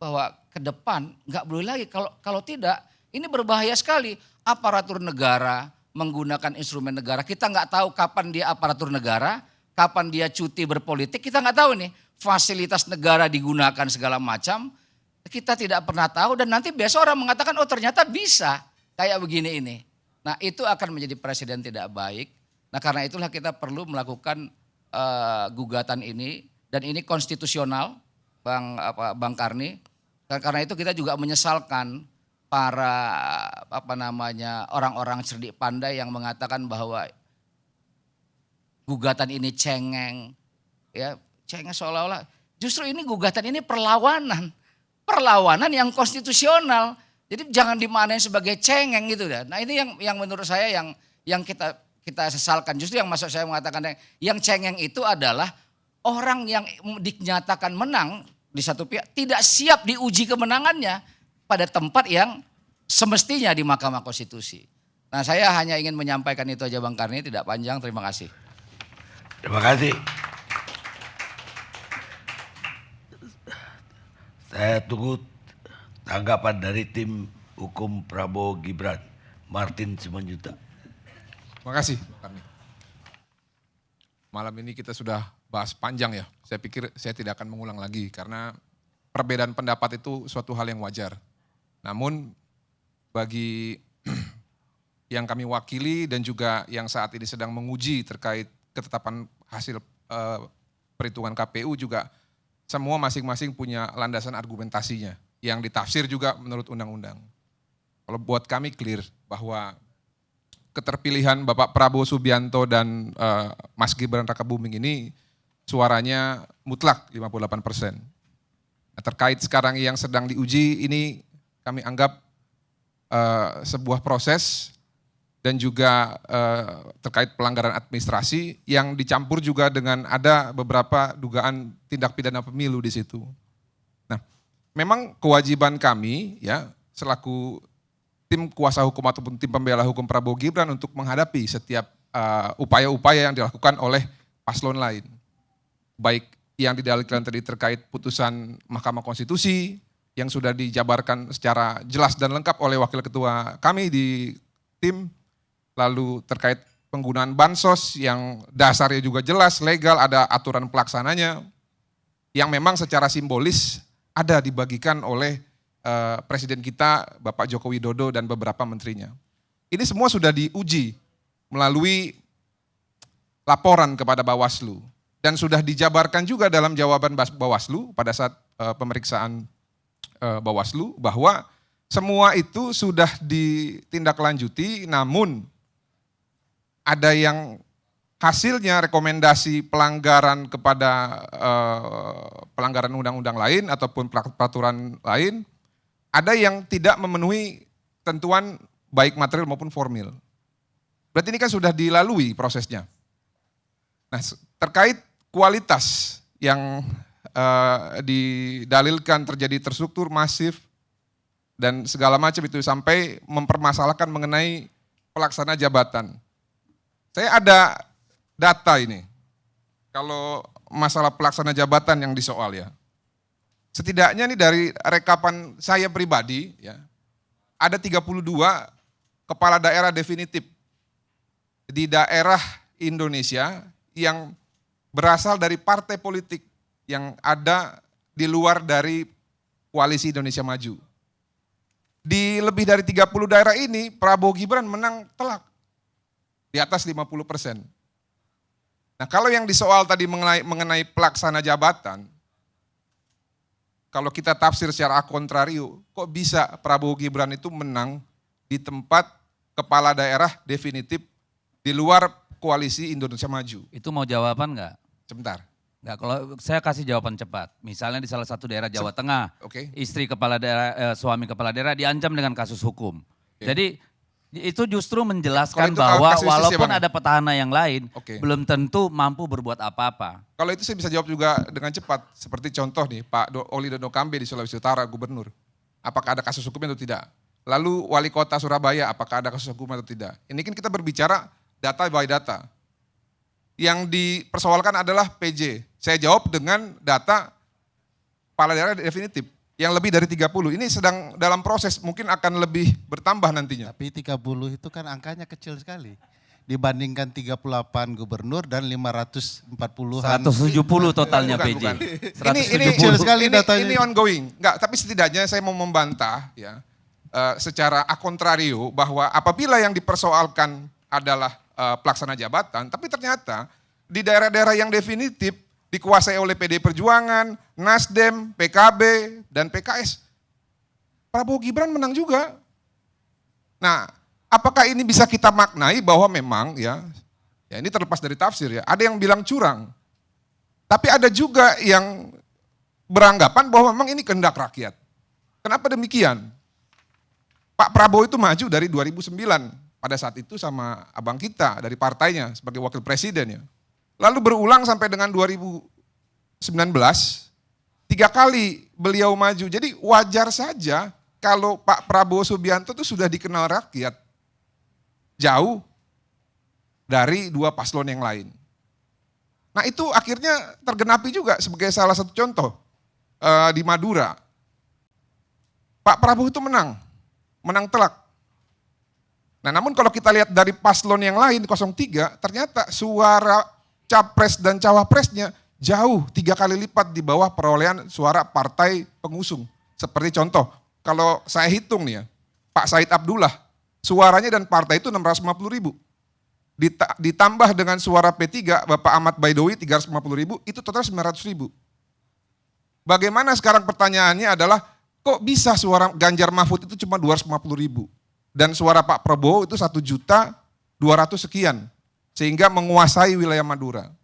bahwa ke depan nggak boleh lagi. Kalau tidak, ini berbahaya sekali. Aparatur negara menggunakan instrumen negara, kita nggak tahu kapan dia aparatur negara, kapan dia cuti berpolitik, kita nggak tahu nih. Fasilitas negara digunakan segala macam, kita tidak pernah tahu, dan nanti besok orang mengatakan oh ternyata bisa kayak begini ini. Nah itu akan menjadi presiden tidak baik. Nah karena itulah kita perlu melakukan gugatan ini, dan ini konstitusional Bang Karni. Karena itu kita juga menyesalkan para orang-orang cerdik pandai yang mengatakan bahwa gugatan ini cengeng, ya cengeng seolah-olah. Justru ini gugatan ini perlawanan yang konstitusional. Jadi jangan dimanain sebagai cengeng gitu ya. Nah ini yang menurut saya yang kita sesalkan. Justru yang maksud saya mengatakan yang cengeng itu adalah orang yang dinyatakan menang di satu pihak tidak siap diuji kemenangannya pada tempat yang semestinya di Mahkamah Konstitusi. Nah saya hanya ingin menyampaikan itu aja Bang Karni, tidak panjang, terima kasih. Terima kasih. Saya tunggu tanggapan dari tim hukum Prabowo Gibran, Martin Simanjuntak. Terima kasih, Pak Karni. Malam ini kita sudah bahas panjang ya. Saya pikir saya tidak akan mengulang lagi karena perbedaan pendapat itu suatu hal yang wajar. Namun bagi yang kami wakili dan juga yang saat ini sedang menguji terkait ketetapan hasil perhitungan KPU juga semua masing-masing punya landasan argumentasinya yang ditafsir juga menurut undang-undang. Kalau buat kami clear bahwa keterpilihan Bapak Prabowo Subianto dan Mas Gibran Rakabuming ini suaranya mutlak 58%. Nah, terkait sekarang yang sedang diuji ini kami anggap sebuah proses dan juga terkait pelanggaran administrasi yang dicampur juga dengan ada beberapa dugaan tindak pidana pemilu di situ. Nah, memang kewajiban kami ya selaku tim kuasa hukum ataupun tim pembela hukum Prabowo Gibran untuk menghadapi setiap upaya-upaya yang dilakukan oleh paslon lain. Baik yang didalilkan tadi terkait putusan Mahkamah Konstitusi yang sudah dijabarkan secara jelas dan lengkap oleh wakil ketua kami di tim, lalu terkait penggunaan bansos yang dasarnya juga jelas, legal, ada aturan pelaksananya, yang memang secara simbolis ada dibagikan oleh Presiden kita Bapak Joko Widodo dan beberapa menterinya. Ini semua sudah diuji melalui laporan kepada Bawaslu dan sudah dijabarkan juga dalam jawaban Bawaslu pada saat pemeriksaan Bawaslu bahwa semua itu sudah ditindaklanjuti, namun ada yang hasilnya rekomendasi pelanggaran kepada pelanggaran undang-undang lain ataupun peraturan lain, ada yang tidak memenuhi ketentuan baik material maupun formil. Berarti ini kan sudah dilalui prosesnya. Nah, terkait kualitas yang didalilkan terjadi terstruktur masif dan segala macam itu sampai mempermasalahkan mengenai pelaksana jabatan. Saya ada data ini, kalau masalah pelaksana jabatan yang disoal ya. Setidaknya nih dari rekapan saya pribadi ya, ada 32 kepala daerah definitif di daerah Indonesia yang berasal dari partai politik yang ada di luar dari Koalisi Indonesia Maju. Di lebih dari 30 daerah ini Prabowo Gibran menang telak di atas 50%. Nah kalau yang disoal tadi mengenai pelaksana jabatan, kalau kita tafsir secara kontrario, kok bisa Prabowo Gibran itu menang di tempat kepala daerah definitif di luar Koalisi Indonesia Maju? Itu mau jawaban nggak? Sebentar. Nggak, kalau saya kasih jawaban cepat. Misalnya di salah satu daerah Jawa Tengah, istri kepala daerah, suami kepala daerah diancam dengan kasus hukum. Jadi itu justru menjelaskan bahwa walaupun ada petahana yang lain, belum tentu mampu berbuat apa-apa. Kalau itu saya bisa jawab juga dengan cepat. Seperti contoh nih, Pak Oli Dodo Kambe di Sulawesi Utara, gubernur. Apakah ada kasus hukum atau tidak? Lalu wali kota Surabaya, apakah ada kasus hukum atau tidak? Ini kan kita berbicara data by data. Yang dipersoalkan adalah PJ. Saya jawab dengan data kepala daerah definitif yang lebih dari 30. Ini sedang dalam proses, mungkin akan lebih bertambah nantinya. Tapi 30 itu kan angkanya kecil sekali. Dibandingkan 38 gubernur dan 540-an. 170 totalnya PJ. Ini kecil sekali datanya. Ini ongoing. Enggak, tapi setidaknya saya mau membantah ya secara a contrario bahwa apabila yang dipersoalkan adalah pelaksana jabatan, tapi ternyata di daerah-daerah yang definitif dikuasai oleh PD Perjuangan, Nasdem, PKB, dan PKS. Prabowo Gibran menang juga. Nah, apakah ini bisa kita maknai bahwa memang ya Ya ini terlepas dari tafsir ya. Ada yang bilang curang. Tapi ada juga yang beranggapan bahwa memang ini kehendak rakyat. Kenapa demikian? Pak Prabowo itu maju dari 2009 pada saat itu sama abang kita dari partainya sebagai wakil presiden ya. Lalu berulang sampai dengan 2019, 3 kali beliau maju. Jadi wajar saja kalau Pak Prabowo Subianto itu sudah dikenal rakyat jauh dari 2 paslon yang lain. Nah itu akhirnya tergenapi juga sebagai salah satu contoh di Madura. Pak Prabowo itu menang telak. Nah namun kalau kita lihat dari paslon yang lain 03, ternyata suara capres dan cawapresnya jauh 3 kali lipat di bawah perolehan suara partai pengusung. Seperti contoh, kalau saya hitung nih ya, Pak Said Abdullah, suaranya dan partai itu 650 ribu. Ditambah dengan suara P3, Bapak Ahmad Baidowi 350 ribu, itu total 900 ribu. Bagaimana sekarang pertanyaannya adalah, kok bisa suara Ganjar Mahfud itu cuma 250 ribu? Dan suara Pak Prabowo itu 1.200.000 sekian, sehingga menguasai wilayah Madura.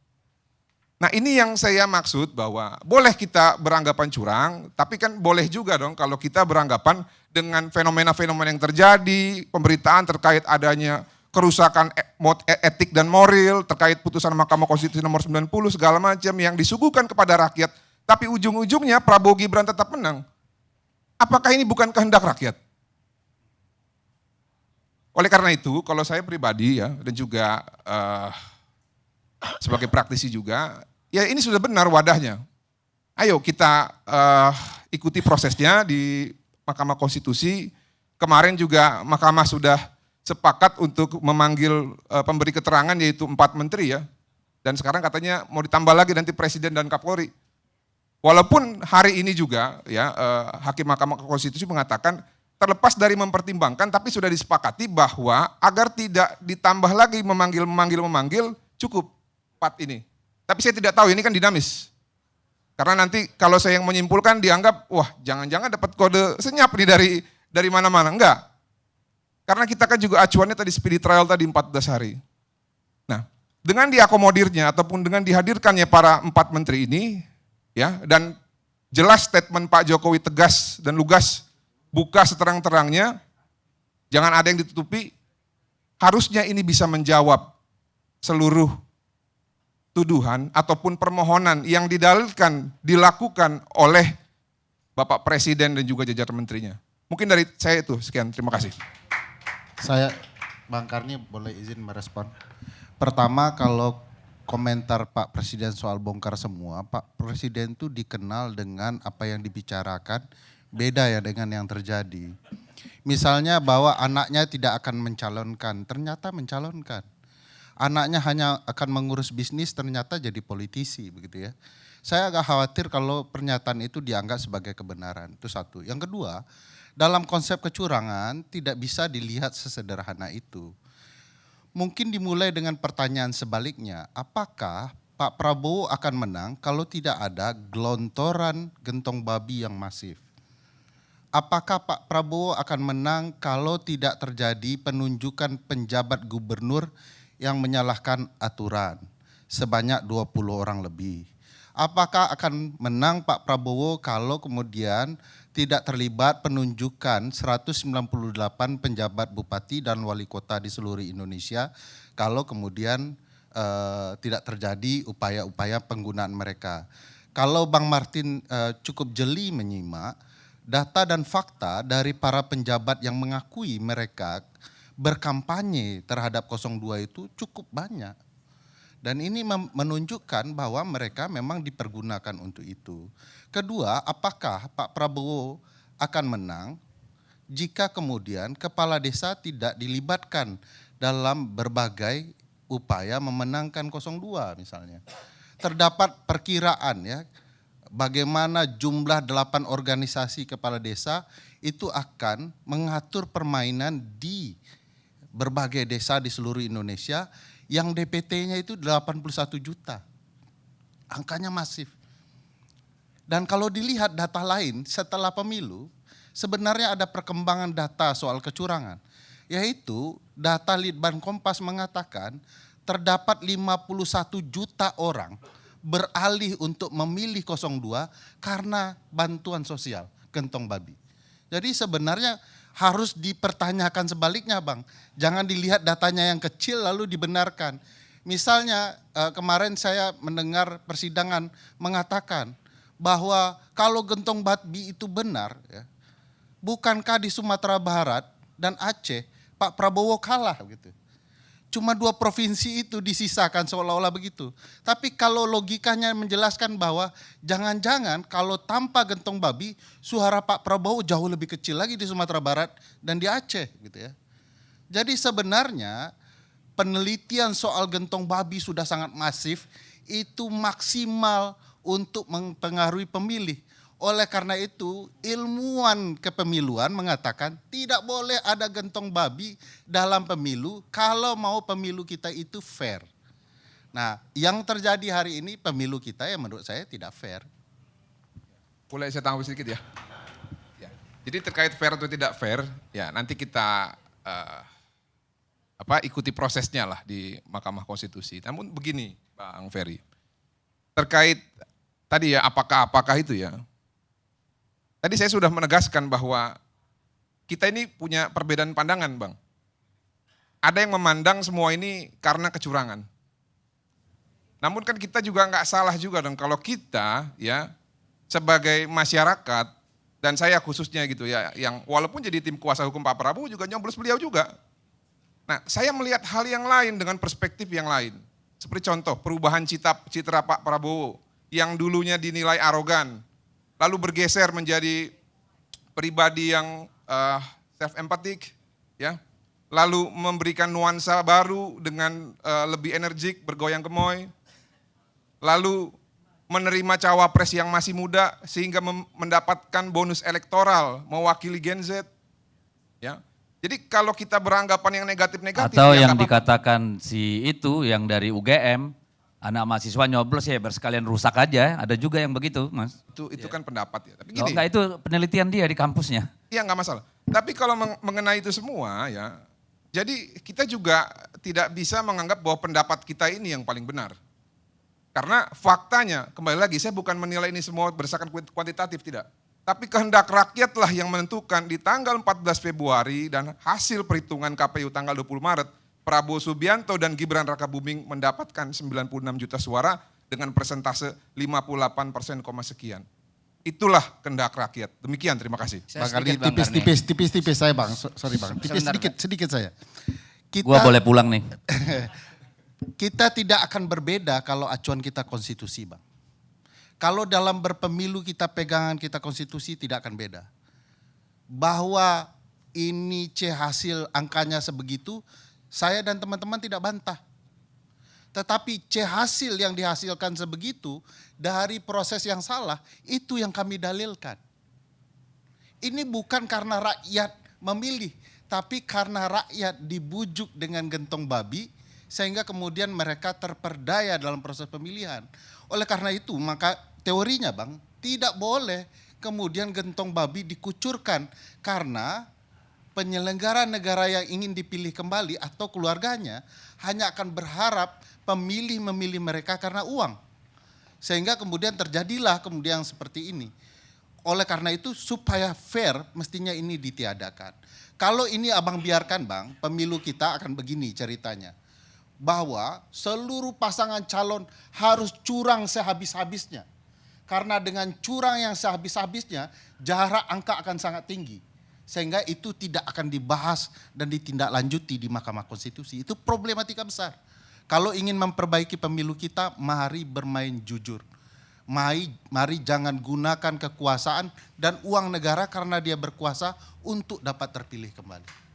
Nah ini yang saya maksud bahwa boleh kita beranggapan curang, tapi kan boleh juga dong kalau kita beranggapan dengan fenomena-fenomena yang terjadi, pemberitaan terkait adanya kerusakan etik dan moral, terkait putusan Mahkamah Konstitusi nomor 90 segala macam yang disuguhkan kepada rakyat, tapi ujung-ujungnya Prabowo Gibran tetap menang. Apakah ini bukan kehendak rakyat? Oleh karena itu, kalau saya pribadi ya, dan juga sebagai praktisi juga, ya ini sudah benar wadahnya. Ayo kita ikuti prosesnya di Mahkamah Konstitusi. Kemarin juga Mahkamah sudah sepakat untuk memanggil pemberi keterangan yaitu 4 menteri ya. Dan sekarang katanya mau ditambah lagi nanti Presiden dan Kapolri. Walaupun hari ini juga ya Hakim Mahkamah Konstitusi mengatakan terlepas dari mempertimbangkan tapi sudah disepakati bahwa agar tidak ditambah lagi memanggil cukup 4 ini. Tapi saya tidak tahu, ini kan dinamis. Karena nanti kalau saya yang menyimpulkan dianggap wah jangan-jangan dapat kode senyap nih dari mana-mana. Enggak. Karena kita kan juga acuannya tadi speedy trial tadi 14 hari. Nah, dengan diakomodirnya ataupun dengan dihadirkannya para 4 menteri ini, ya, dan jelas statement Pak Jokowi tegas dan lugas, buka seterang-terangnya, jangan ada yang ditutupi, harusnya ini bisa menjawab seluruh tuduhan ataupun permohonan yang didalilkan, dilakukan oleh Bapak Presiden dan juga jajaran menterinya. Mungkin dari saya itu, sekian, terima kasih. Saya, Bang Karni boleh izin merespon. Pertama kalau komentar Pak Presiden soal bongkar semua, Pak Presiden itu dikenal dengan apa yang dibicarakan, beda ya dengan yang terjadi. Misalnya bahwa anaknya tidak akan mencalonkan, ternyata mencalonkan. Anaknya hanya akan mengurus bisnis, ternyata jadi politisi begitu ya. Saya agak khawatir kalau pernyataan itu dianggap sebagai kebenaran, itu satu. Yang kedua, dalam konsep kecurangan tidak bisa dilihat sesederhana itu. Mungkin dimulai dengan pertanyaan sebaliknya, apakah Pak Prabowo akan menang kalau tidak ada gelontoran gentong babi yang masif? Apakah Pak Prabowo akan menang kalau tidak terjadi penunjukan penjabat gubernur yang menyalahkan aturan sebanyak 20 orang lebih? Apakah akan menang Pak Prabowo kalau kemudian tidak terlibat penunjukan 198 penjabat bupati dan wali kota di seluruh Indonesia kalau kemudian tidak terjadi upaya-upaya penggunaan mereka. Kalau Bang Martin cukup jeli menyimak, data dan fakta dari para penjabat yang mengakui mereka berkampanye terhadap 02 itu cukup banyak. Dan ini menunjukkan bahwa mereka memang dipergunakan untuk itu. Kedua, apakah Pak Prabowo akan menang jika kemudian kepala desa tidak dilibatkan dalam berbagai upaya memenangkan 02 misalnya. Terdapat perkiraan ya, bagaimana jumlah 8 organisasi kepala desa itu akan mengatur permainan di berbagai desa di seluruh Indonesia yang DPT-nya itu 81 juta. Angkanya masif. Dan kalau dilihat data lain setelah pemilu, sebenarnya ada perkembangan data soal kecurangan. Yaitu data Litbang Kompas mengatakan terdapat 51 juta orang beralih untuk memilih 02 karena bantuan sosial gentong babi. Jadi sebenarnya harus dipertanyakan sebaliknya Bang. Jangan dilihat datanya yang kecil lalu dibenarkan. Misalnya kemarin saya mendengar persidangan mengatakan bahwa kalau gentong babi itu benar, ya, bukankah di Sumatera Barat dan Aceh Pak Prabowo kalah gitu. Cuma 2 provinsi itu disisakan seolah-olah begitu. Tapi kalau logikanya menjelaskan bahwa jangan-jangan kalau tanpa gentong babi suara Pak Prabowo jauh lebih kecil lagi di Sumatera Barat dan di Aceh gitu ya. Jadi sebenarnya penelitian soal gentong babi sudah sangat masif, itu maksimal untuk mempengaruhi pemilih. Oleh karena itu, ilmuwan kepemiluan mengatakan tidak boleh ada gentong babi dalam pemilu kalau mau pemilu kita itu fair. Nah, yang terjadi hari ini pemilu kita yang menurut saya tidak fair. Boleh saya tanggapi sedikit ya? Ya. Jadi terkait fair atau tidak fair, ya nanti kita ikuti prosesnya lah di Mahkamah Konstitusi. Namun begini, Bang Ferry, terkait tadi ya apakah itu ya? Tadi saya sudah menegaskan bahwa kita ini punya perbedaan pandangan, Bang. Ada yang memandang semua ini karena kecurangan. Namun kan kita juga nggak salah juga dong kalau kita ya sebagai masyarakat dan saya khususnya gitu ya yang walaupun jadi tim kuasa hukum Pak Prabowo juga nyoblos beliau juga. Nah, saya melihat hal yang lain dengan perspektif yang lain. Seperti contoh perubahan citra Pak Prabowo yang dulunya dinilai arogan, lalu bergeser menjadi pribadi yang self-empathetic, ya, lalu memberikan nuansa baru dengan lebih energik, bergoyang gemoy, lalu menerima cawapres yang masih muda sehingga mendapatkan bonus elektoral mewakili Gen Z, ya. Jadi kalau kita beranggapan yang negatif-negatif, atau ya yang dikatakan si itu yang dari UGM, anak mahasiswa nyoblos ya bersekalian rusak aja, ada juga yang begitu, Mas. Itu kan pendapat ya. Tapi Oh, gini, enggak, itu penelitian dia di kampusnya. iya nggak masalah. Tapi kalau mengenai itu semua ya, jadi kita juga tidak bisa menganggap bahwa pendapat kita ini yang paling benar. Karena faktanya, kembali lagi saya bukan menilai ini semua berdasarkan kuantitatif, tidak. Tapi kehendak rakyatlah yang menentukan di tanggal 14 Februari dan hasil perhitungan KPU tanggal 20 Maret, Prabowo Subianto dan Gibran Rakabuming mendapatkan 96 juta suara dengan persentase 58%, sekian. Itulah kehendak rakyat. Demikian, terima kasih. Bang Karni, tipis saya Bang, sorry Bang, sedikit saya. Gua boleh pulang nih. Kita tidak akan berbeda kalau acuan kita konstitusi Bang. Kalau dalam berpemilu kita pegangan kita konstitusi tidak akan beda. Bahwa ini hasil angkanya sebegitu, saya dan teman-teman tidak bantah. Tetapi hasil yang dihasilkan sebegitu dari proses yang salah, itu yang kami dalilkan. Ini bukan karena rakyat memilih, tapi karena rakyat dibujuk dengan gentong babi, sehingga kemudian mereka terperdaya dalam proses pemilihan. Oleh karena itu, maka teorinya Bang, tidak boleh kemudian gentong babi dikucurkan karena penyelenggara negara yang ingin dipilih kembali atau keluarganya hanya akan berharap pemilih memilih mereka karena uang. Sehingga kemudian terjadilah kemudian seperti ini. Oleh karena itu supaya fair mestinya ini ditiadakan. Kalau ini abang biarkan Bang, pemilu kita akan begini ceritanya. Bahwa seluruh pasangan calon harus curang sehabis-habisnya. Karena dengan curang yang sehabis-habisnya, jarak angka akan sangat tinggi. Sehingga itu tidak akan dibahas dan ditindaklanjuti di Mahkamah Konstitusi. Itu problematika besar. Kalau ingin memperbaiki pemilu kita, mari bermain jujur. Mari jangan gunakan kekuasaan dan uang negara karena dia berkuasa untuk dapat terpilih kembali.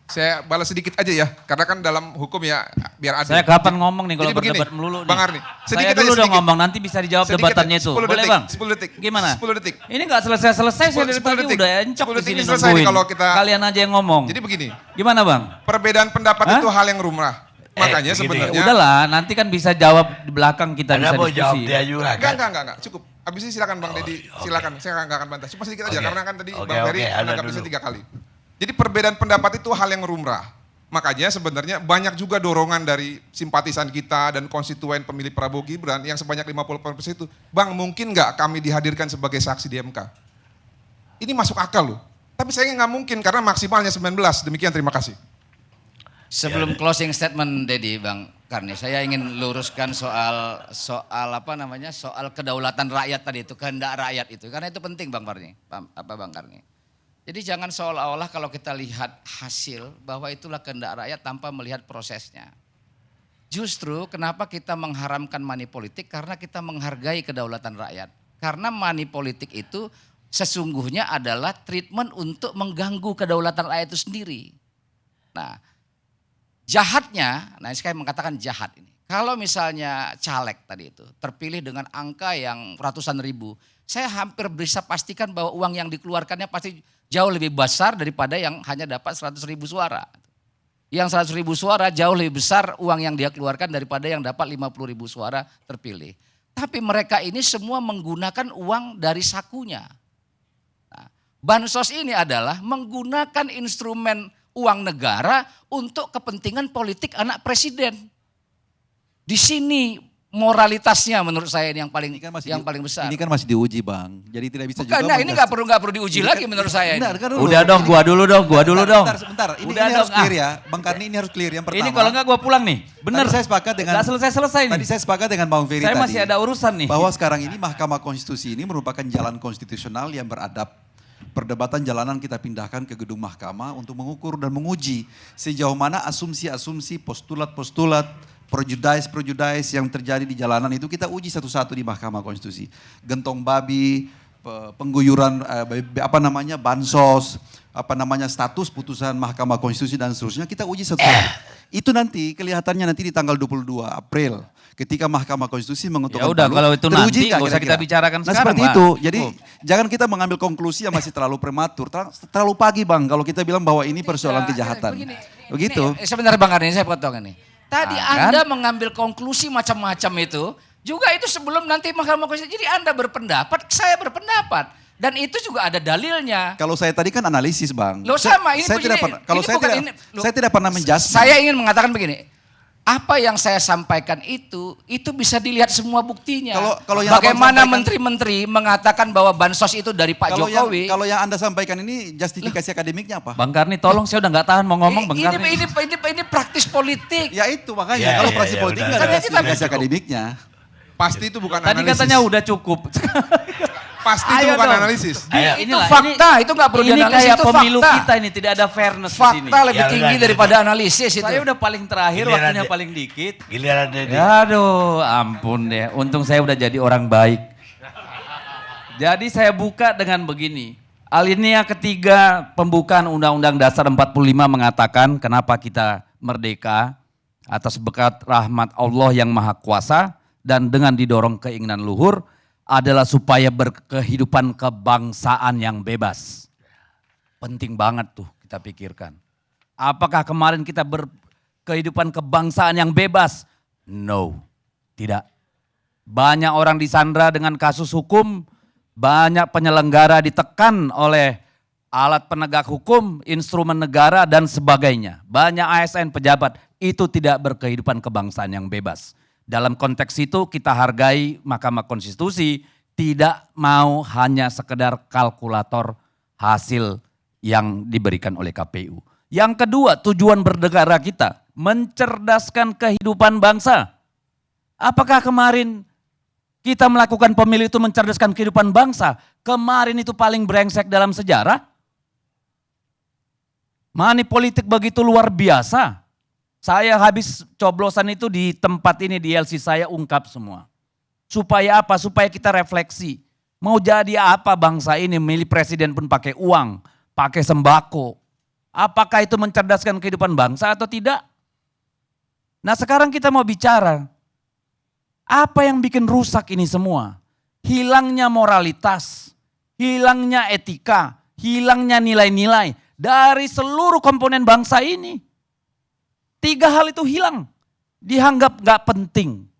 Saya balas sedikit aja ya, karena kan dalam hukum ya biar adil. Saya kapan ngomong nih kalau Jadi begini, berdebat melulu nih. Bang Arni, Saya dulu udah ngomong, nanti bisa dijawab debatannya itu. Boleh detik, Bang? 10 detik. Gimana? 10 detik. Ini gak selesai-selesai, saya dari tadi udah encok di sini nungguin. Kalau kita, kalian aja yang ngomong. Jadi begini. Gimana Bang? Perbedaan pendapat itu hal yang lumrah. Makanya sebenarnya. Udahlah, nanti kan bisa jawab di belakang kita bisa mau diskusi. jawab dia juga kan? Enggak, cukup. Habis ini silakan Bang Deddy, silakan. Saya enggak akan bantah. Cuma sedikit aja karena kan tadi Bang Ferry menanggapi bisa 3 kali. Jadi perbedaan pendapat itu hal yang lumrah. Makanya sebenarnya banyak juga dorongan dari simpatisan kita dan konstituen pemilih Prabowo Gibran yang sebanyak 50% itu, Bang mungkin nggak kami dihadirkan sebagai saksi di MK? Ini masuk akal loh. Tapi saya nggak mungkin karena maksimalnya 19. Demikian, terima kasih. Sebelum closing statement, Dedi, Bang Karni, saya ingin luruskan soal kedaulatan rakyat tadi itu, kehendak rakyat itu, karena itu penting, Bang Karni. Jadi jangan seolah-olah kalau kita lihat hasil bahwa itulah kehendak rakyat tanpa melihat prosesnya. Justru kenapa kita mengharamkan money politik? Karena kita menghargai kedaulatan rakyat. Karena money politik itu sesungguhnya adalah treatment untuk mengganggu kedaulatan rakyat itu sendiri. Nah, jahatnya, nah saya mengatakan jahat ini. Kalau misalnya caleg tadi itu terpilih dengan angka yang ratusan ribu, saya hampir bisa pastikan bahwa uang yang dikeluarkannya pasti jauh lebih besar daripada yang hanya dapat 100.000 suara. Yang 100.000 suara jauh lebih besar uang yang dia keluarkan daripada yang dapat 50.000 suara terpilih. Tapi mereka ini semua menggunakan uang dari sakunya. Nah, bansos ini adalah menggunakan instrumen uang negara untuk kepentingan politik anak presiden. Di sini moralitasnya menurut saya ini yang paling besar. Ini kan masih diuji, Bang. Jadi tidak bisa bukan, juga. Nah, ini nggak perlu diuji lagi menurut saya. Udah dong, gua dulu dong. Sebentar. Ini harus clear ya, Bang Karni, ini harus clear. Yang pertama. Ini kalau nggak gua pulang nih. Bener. Tadi saya sepakat dengan. Nggak selesai nih. Tadi saya sepakat dengan Bang Ferry saya tadi. masih ada urusan nih. Bahwa sekarang ini Mahkamah Konstitusi ini merupakan jalan konstitusional yang beradab. Perdebatan jalanan kita pindahkan ke gedung mahkamah untuk mengukur dan menguji sejauh mana asumsi-asumsi, postulat-postulat, prejudice yang terjadi di jalanan itu kita uji satu-satu di Mahkamah Konstitusi. Gentong babi, pengguyuran bansos, status putusan Mahkamah Konstitusi dan seterusnya kita uji satu-satu. Itu nanti kelihatannya nanti di tanggal 22 April ketika Mahkamah Konstitusi mengutukkan. Ya udah, kalau itu nanti nggak usah kita bicarakan sekarang. Seperti itu. Jadi jangan kita mengambil konklusi yang masih terlalu prematur, terlalu pagi, Bang, kalau kita bilang bahwa ini persoalan kejahatan. Begitu. Sebentar, Bang Karni, saya potong ini. Tadi Anda mengambil konklusi macam-macam itu, juga itu sebelum nanti Mahkamah Konstitusi. Jadi Anda berpendapat, saya berpendapat. Dan itu juga ada dalilnya. Kalau saya tadi kan analisis, Bang. Loh sama, saya tidak pernah menjudge. Saya ingin mengatakan begini, apa yang saya sampaikan itu bisa dilihat semua buktinya. Kalau yang bagaimana menteri-menteri mengatakan bahwa bansos itu dari Pak Jokowi. Kalau yang Anda sampaikan ini justifikasi akademiknya apa? Bang Karni, tolong, saya udah nggak tahan mau ngomong, Bang Karni. Ini praktis politik. Ya itu makanya, kalau praktis politik nggak ada justifikasi akademiknya. Pasti itu bukan analisis. Tadi katanya udah cukup. Pasti itu bukan analisis. Itu fakta, itu nggak perlu dianalisis, itu pemilu fakta. kita ini tidak ada fairness di sini. Fakta lebih tinggi daripada analisis itu. Saya udah paling terakhir, waktunya paling dikit. Giliran Dedi. Aduh, ampun deh. Untung saya udah jadi orang baik. Jadi saya buka dengan begini. Alinea ketiga pembukaan Undang-Undang Dasar 45 mengatakan kenapa kita merdeka atas berkat rahmat Allah yang Maha Kuasa dan dengan didorong keinginan luhur adalah supaya berkehidupan kebangsaan yang bebas. Penting banget tuh kita pikirkan. Apakah kemarin kita berkehidupan kebangsaan yang bebas? No, tidak. Banyak orang disandra dengan kasus hukum, banyak penyelenggara ditekan oleh alat penegak hukum, instrumen negara dan sebagainya. Banyak ASN pejabat, itu tidak berkehidupan kebangsaan yang bebas. Dalam konteks itu kita hargai Mahkamah Konstitusi tidak mau hanya sekedar kalkulator hasil yang diberikan oleh KPU. Yang kedua, tujuan bernegara kita mencerdaskan kehidupan bangsa. Apakah kemarin kita melakukan pemilu itu mencerdaskan kehidupan bangsa? Kemarin itu paling brengsek dalam sejarah. Money politik begitu luar biasa. Saya habis coblosan itu di tempat ini, di LC saya ungkap semua. Supaya apa? Supaya kita refleksi. Mau jadi apa bangsa ini, milih presiden pun pakai uang, pakai sembako. Apakah itu mencerdaskan kehidupan bangsa atau tidak? Nah sekarang kita mau bicara, apa yang bikin rusak ini semua? Hilangnya moralitas, hilangnya etika, hilangnya nilai-nilai dari seluruh komponen bangsa ini. 3 hal itu hilang, dianggap gak penting.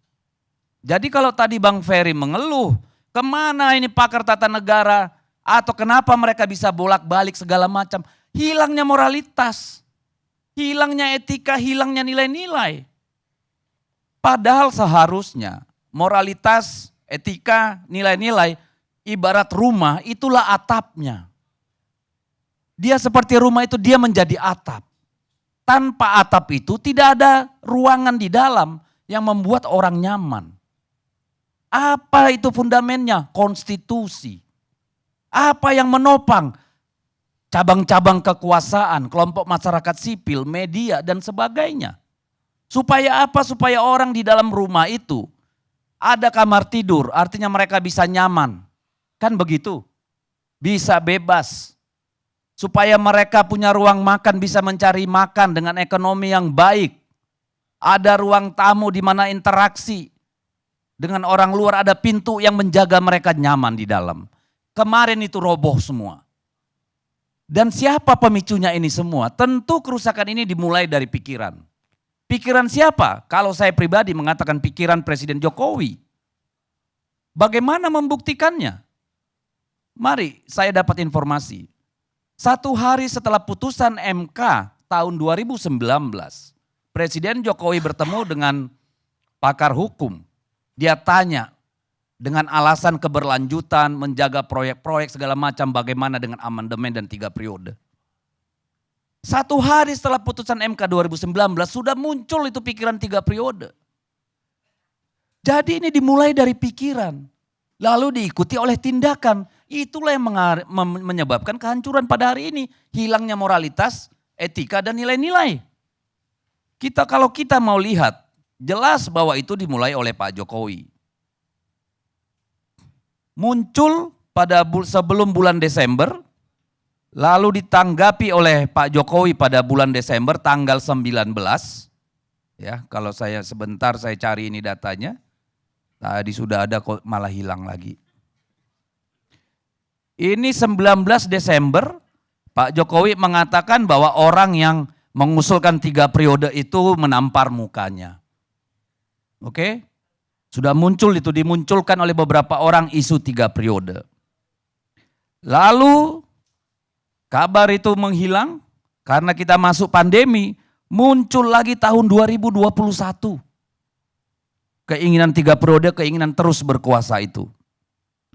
Jadi kalau tadi Bang Ferry mengeluh, kemana ini pakar tata negara, atau kenapa mereka bisa bolak-balik segala macam, hilangnya moralitas. Hilangnya etika, hilangnya nilai-nilai. Padahal seharusnya moralitas, etika, nilai-nilai ibarat rumah, itulah atapnya. Dia seperti rumah itu, dia menjadi atap. Tanpa atap itu tidak ada ruangan di dalam yang membuat orang nyaman. Apa itu fundamennya? Konstitusi. Apa yang menopang? Cabang-cabang kekuasaan, kelompok masyarakat sipil, media, dan sebagainya. Supaya apa? Supaya orang di dalam rumah itu ada kamar tidur, artinya mereka bisa nyaman. Kan begitu? Bisa bebas. Supaya mereka punya ruang makan, bisa mencari makan dengan ekonomi yang baik. Ada ruang tamu di mana interaksi dengan orang luar, ada pintu yang menjaga mereka nyaman di dalam. Kemarin itu roboh semua. Dan siapa pemicunya ini semua? Tentu kerusakan ini dimulai dari pikiran. Pikiran siapa? Kalau saya pribadi mengatakan pikiran Presiden Jokowi. Bagaimana membuktikannya? Mari saya dapat informasi. 1 hari setelah putusan MK tahun 2019, Presiden Jokowi bertemu dengan pakar hukum. Dia tanya dengan alasan keberlanjutan, menjaga proyek-proyek segala macam, bagaimana dengan amandemen dan 3 periode. 1 hari setelah putusan MK 2019 sudah muncul itu pikiran 3 periode. Jadi ini dimulai dari pikiran, lalu diikuti oleh tindakan. Itulah yang menyebabkan kehancuran pada hari ini. Hilangnya moralitas, etika, dan nilai-nilai. Kalau kita mau lihat, jelas bahwa itu dimulai oleh Pak Jokowi. Muncul pada sebelum bulan Desember, lalu ditanggapi oleh Pak Jokowi pada bulan Desember tanggal 19. Ya, kalau saya sebentar saya cari ini datanya. Tadi sudah ada kok malah hilang lagi. Ini 19 Desember Pak Jokowi mengatakan bahwa orang yang mengusulkan 3 periode itu menampar mukanya. Oke? Sudah muncul itu, dimunculkan oleh beberapa orang isu 3 periode. Lalu kabar itu menghilang karena kita masuk pandemi, muncul lagi tahun 2021. Keinginan 3 periode, keinginan terus berkuasa itu.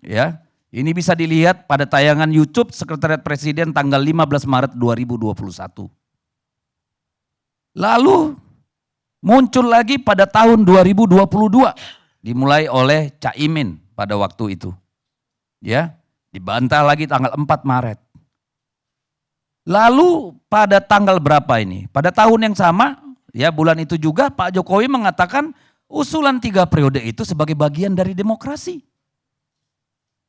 Ya, ini bisa dilihat pada tayangan YouTube Sekretariat Presiden tanggal 15 Maret 2021. Lalu muncul lagi pada tahun 2022. Dimulai oleh Caimin pada waktu itu. Ya, dibantah lagi tanggal 4 Maret. Lalu pada tanggal berapa ini? Pada tahun yang sama, ya bulan itu juga Pak Jokowi mengatakan usulan 3 periode itu sebagai bagian dari demokrasi.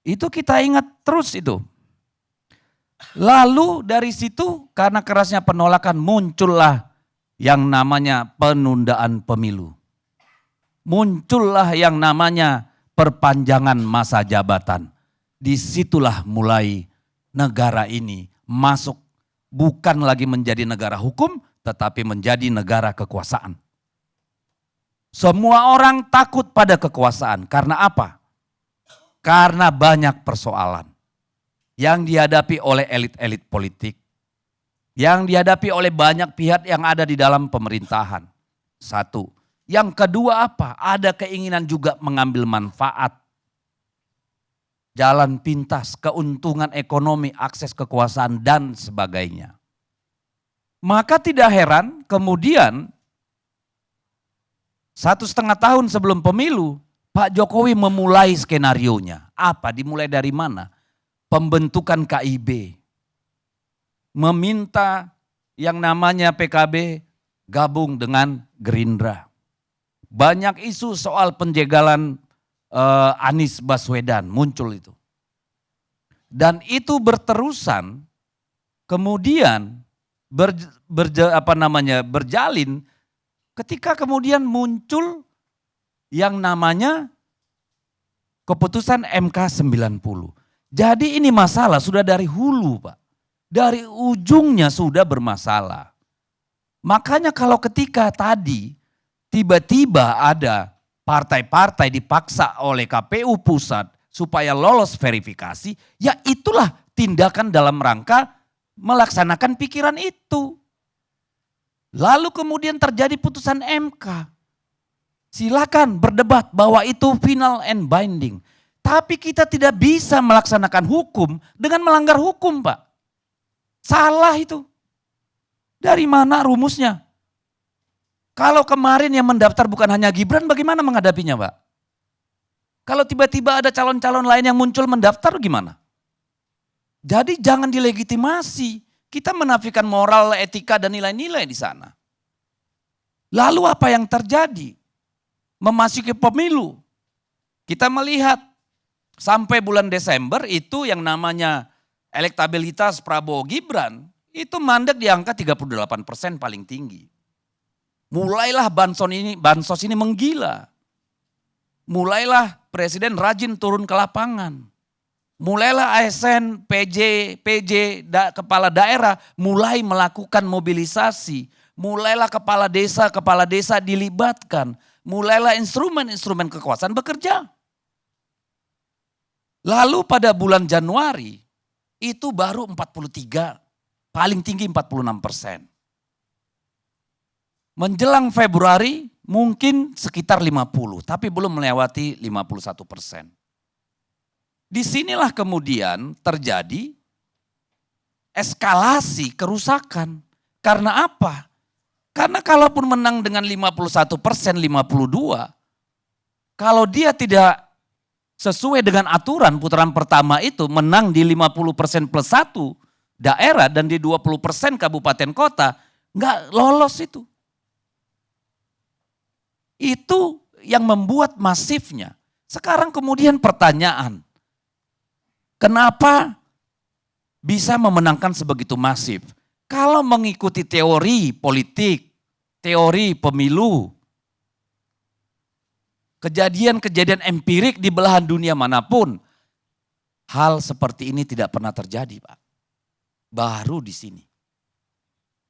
Itu kita ingat terus itu. Lalu dari situ karena kerasnya penolakan muncullah yang namanya penundaan pemilu. Muncullah yang namanya perpanjangan masa jabatan. Disitulah mulai negara ini masuk bukan lagi menjadi negara hukum, tetapi menjadi negara kekuasaan. Semua orang takut pada kekuasaan. Karena apa? Karena banyak persoalan yang dihadapi oleh elit-elit politik, yang dihadapi oleh banyak pihak yang ada di dalam pemerintahan. 1. Yang kedua apa? Ada keinginan juga mengambil manfaat. Jalan pintas, keuntungan ekonomi, akses kekuasaan dan sebagainya. Maka tidak heran kemudian 1,5 tahun sebelum pemilu, Pak Jokowi memulai skenarionya. Apa? Dimulai dari mana? Pembentukan KIB. Meminta yang namanya PKB gabung dengan Gerindra. Banyak isu soal penjagalan Anies Baswedan muncul itu. Dan itu berterusan kemudian berjalin ketika kemudian muncul yang namanya keputusan MK 90. Jadi ini masalah sudah dari hulu, Pak. Dari ujungnya sudah bermasalah. Makanya kalau ketika tadi tiba-tiba ada partai-partai dipaksa oleh KPU pusat supaya lolos verifikasi, ya itulah tindakan dalam rangka melaksanakan pikiran itu. Lalu kemudian terjadi putusan MK. Silakan berdebat bahwa itu final and binding. Tapi kita tidak bisa melaksanakan hukum dengan melanggar hukum, Pak. Salah itu. Dari mana rumusnya? Kalau kemarin yang mendaftar bukan hanya Gibran, bagaimana menghadapinya, Pak? Kalau tiba-tiba ada calon-calon lain yang muncul mendaftar, gimana? Jadi jangan dilegitimasi. Kita menafikan moral, etika, dan nilai-nilai di sana. Lalu apa yang terjadi? Memasuki pemilu. Kita melihat sampai bulan Desember itu yang namanya elektabilitas Prabowo Gibran, itu mandek di angka 38% paling tinggi. Mulailah bansos ini menggila. Mulailah presiden rajin turun ke lapangan. Mulailah ASN, PJ, kepala daerah mulai melakukan mobilisasi. Mulailah kepala desa dilibatkan. Mulailah instrumen-instrumen kekuasaan bekerja. Lalu pada bulan Januari itu baru 43, paling tinggi 46%. Menjelang Februari mungkin sekitar 50, tapi belum melewati 51%. Disinilah kemudian terjadi eskalasi kerusakan. Karena apa? Karena kalaupun menang dengan 51%, 52%, kalau dia tidak sesuai dengan aturan putaran pertama itu menang di 50% plus 1 daerah dan di 20% kabupaten kota, nggak lolos itu. Itu yang membuat masifnya. Sekarang kemudian pertanyaan, kenapa bisa memenangkan sebegitu masif? Kalau mengikuti teori politik, teori pemilu, kejadian-kejadian empirik di belahan dunia manapun, hal seperti ini tidak pernah terjadi, Pak. Baru di sini.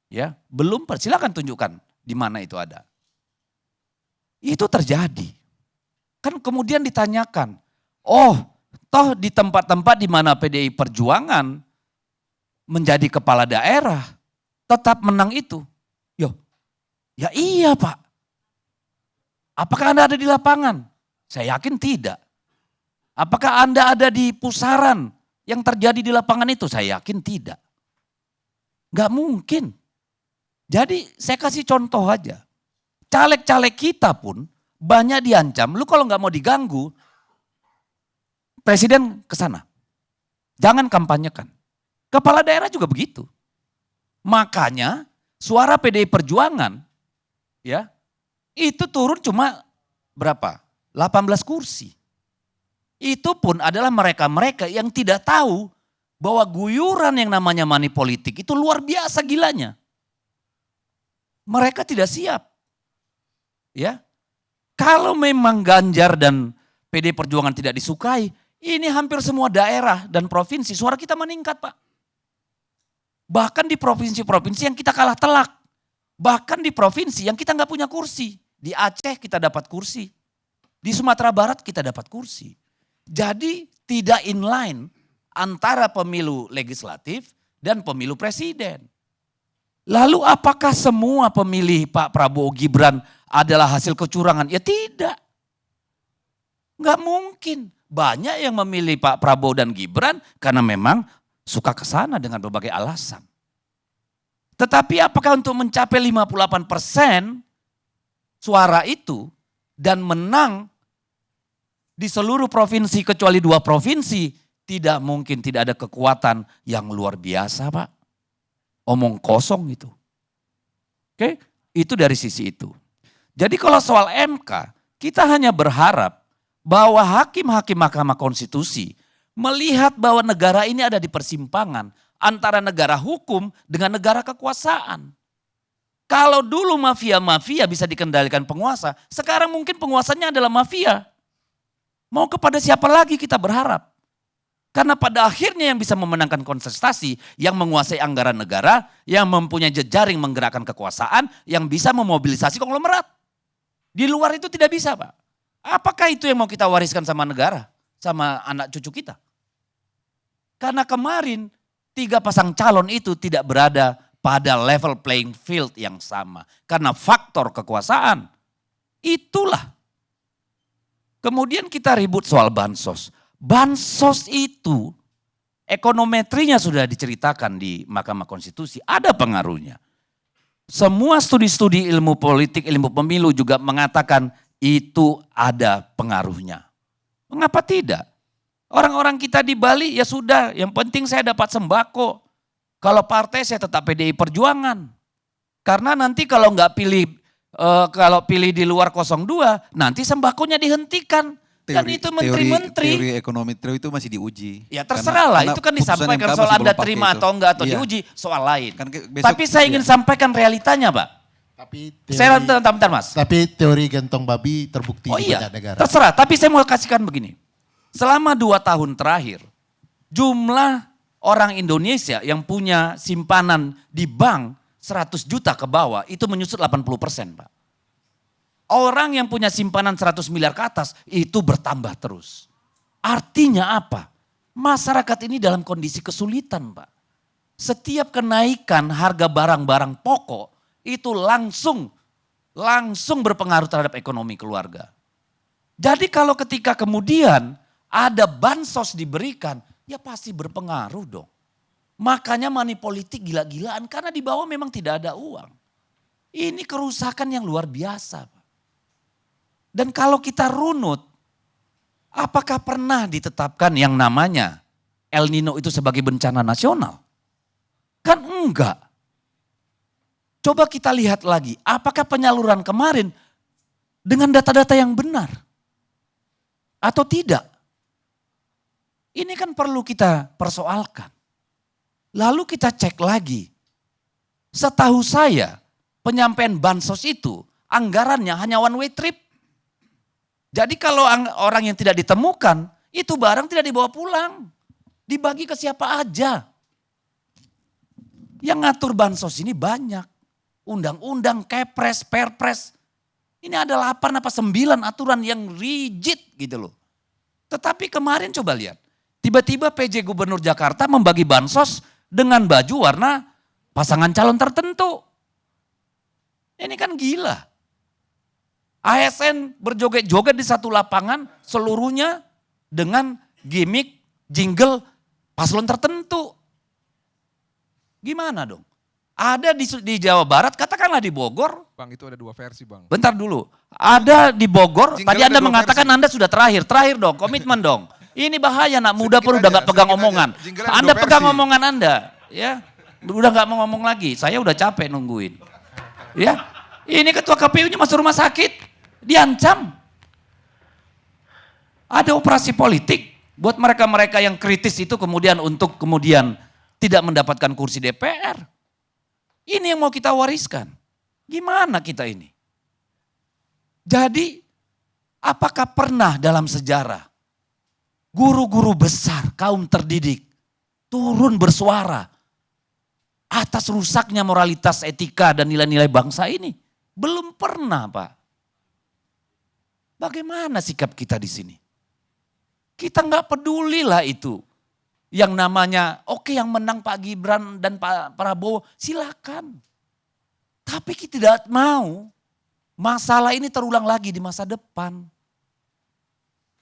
Ya, belum, silakan tunjukkan di mana itu ada. Itu terjadi. Kan kemudian ditanyakan, oh toh di tempat-tempat di mana PDI Perjuangan menjadi kepala daerah tetap menang itu. Ya iya Pak. Apakah Anda ada di lapangan? Saya yakin tidak. Apakah Anda ada di pusaran yang terjadi di lapangan itu? Saya yakin tidak. Gak mungkin. Jadi saya kasih contoh aja. Caleg-caleg kita pun banyak diancam. Lu kalau nggak mau diganggu, presiden ke sana. Jangan kampanyekan. Kepala daerah juga begitu. Makanya suara PDI Perjuangan ya itu turun cuma berapa? 18 kursi. Itu pun adalah mereka-mereka yang tidak tahu bahwa guyuran yang namanya money politik itu luar biasa gilanya. Mereka tidak siap. Ya, kalau memang Ganjar dan PDI Perjuangan tidak disukai, ini hampir semua daerah dan provinsi suara kita meningkat, Pak. Bahkan di provinsi-provinsi yang kita kalah telak, bahkan di provinsi yang kita nggak punya kursi. Di Aceh kita dapat kursi, di Sumatera Barat kita dapat kursi. Jadi tidak inline antara pemilu legislatif dan pemilu presiden. Lalu apakah semua pemilih Pak Prabowo Gibran adalah hasil kecurangan? Ya tidak. Nggak mungkin. Banyak yang memilih Pak Prabowo dan Gibran karena memang suka ke sana dengan berbagai alasan. Tetapi apakah untuk mencapai 58% suara itu dan menang di seluruh provinsi kecuali 2 provinsi, tidak mungkin tidak ada kekuatan yang luar biasa, Pak. Omong kosong itu. Oke, itu dari sisi itu. Jadi kalau soal MK, kita hanya berharap bahwa hakim-hakim Mahkamah Konstitusi melihat bahwa negara ini ada di persimpangan antara negara hukum dengan negara kekuasaan. Kalau dulu mafia-mafia bisa dikendalikan penguasa, sekarang mungkin penguasanya adalah mafia. Mau kepada siapa lagi kita berharap? Karena pada akhirnya yang bisa memenangkan kontestasi, yang menguasai anggaran negara, yang mempunyai jejaring menggerakkan kekuasaan, yang bisa memobilisasi konglomerat. Di luar itu tidak bisa, Pak. Apakah itu yang mau kita wariskan sama negara, sama anak cucu kita? Karena kemarin 3 pasang calon itu tidak berada pada level playing field yang sama. Karena faktor kekuasaan, itulah. Kemudian kita ribut soal bansos. Bansos itu ekonometrinya sudah diceritakan di Mahkamah Konstitusi, ada pengaruhnya. Semua studi-studi ilmu politik, ilmu pemilu juga mengatakan itu ada pengaruhnya. Mengapa tidak? Orang-orang kita di Bali ya sudah, yang penting saya dapat sembako. Kalau partai saya tetap PDI Perjuangan. Karena nanti kalau nggak pilih, kalau pilih di luar 02, nanti sembakonya dihentikan. Dan itu menteri-menteri. Teori ekonomi itu masih diuji. Ya terserah lah, itu kan disampaikan soal Anda terima atau enggak atau diuji, soal lain. Kan Tapi saya ingin sampaikan realitanya, Pak. Tapi Saya bentar Mas. Tapi teori gentong babi terbukti Oh di iya, banyak negara. terserah. Tapi saya mau kasihkan begini. Selama 2 tahun terakhir, jumlah orang Indonesia yang punya simpanan di bank 100 juta ke bawah itu menyusut 80%, Pak. Orang yang punya simpanan 100 miliar ke atas itu bertambah terus. Artinya apa? Masyarakat ini dalam kondisi kesulitan, Pak. Setiap kenaikan harga barang-barang pokok itu langsung berpengaruh terhadap ekonomi keluarga. Jadi kalau ketika kemudian ada bansos diberikan, ya pasti berpengaruh dong. Makanya money politik gila-gilaan karena di bawah memang tidak ada uang. Ini kerusakan yang luar biasa, Pak. Dan kalau kita runut, apakah pernah ditetapkan yang namanya El Nino itu sebagai bencana nasional? Kan enggak. Coba kita lihat lagi, apakah penyaluran kemarin dengan data-data yang benar? Atau tidak? Ini kan perlu kita persoalkan. Lalu kita cek lagi. Setahu saya, penyampaian bansos itu anggarannya hanya one way trip. Jadi kalau orang yang tidak ditemukan, itu barang tidak dibawa pulang. Dibagi ke siapa aja. Yang ngatur bansos ini banyak. Undang-undang, kepres, perpres. Ini ada 8 apa 9 aturan yang rigid gitu loh. Tetapi kemarin coba lihat. Tiba-tiba PJ Gubernur Jakarta membagi bansos dengan baju warna pasangan calon tertentu. Ini kan gila. ASN berjoget-joget di satu lapangan seluruhnya dengan gimmick, jingle paslon tertentu. Gimana dong? Ada di Jawa Barat, katakanlah di Bogor. Bang, itu ada 2 versi, Bang. Bentar dulu. Ada di Bogor, Jingle tadi ada Anda 2 mengatakan versi. Anda sudah terakhir. Terakhir dong, komitmen dong. Ini bahaya, nak muda pun udah gak pegang omongan. Jingle ada Anda 2 pegang versi. omongan Anda. Ya, udah gak mau ngomong lagi. Saya udah capek nungguin. Ya, ini ketua KPU-nya masuk rumah sakit. Diancam. Ada operasi politik buat mereka-mereka yang kritis itu kemudian untuk kemudian tidak mendapatkan kursi DPR. Ini yang mau kita wariskan. Gimana kita ini? Jadi apakah pernah dalam sejarah guru-guru besar, kaum terdidik turun bersuara atas rusaknya moralitas, etika dan nilai-nilai bangsa ini? Belum pernah, Pak. Bagaimana sikap kita di sini? Kita nggak peduli lah itu. Yang namanya, oke yang menang Pak Gibran dan Pak Prabowo, silakan. Tapi kita tidak mau masalah ini terulang lagi di masa depan.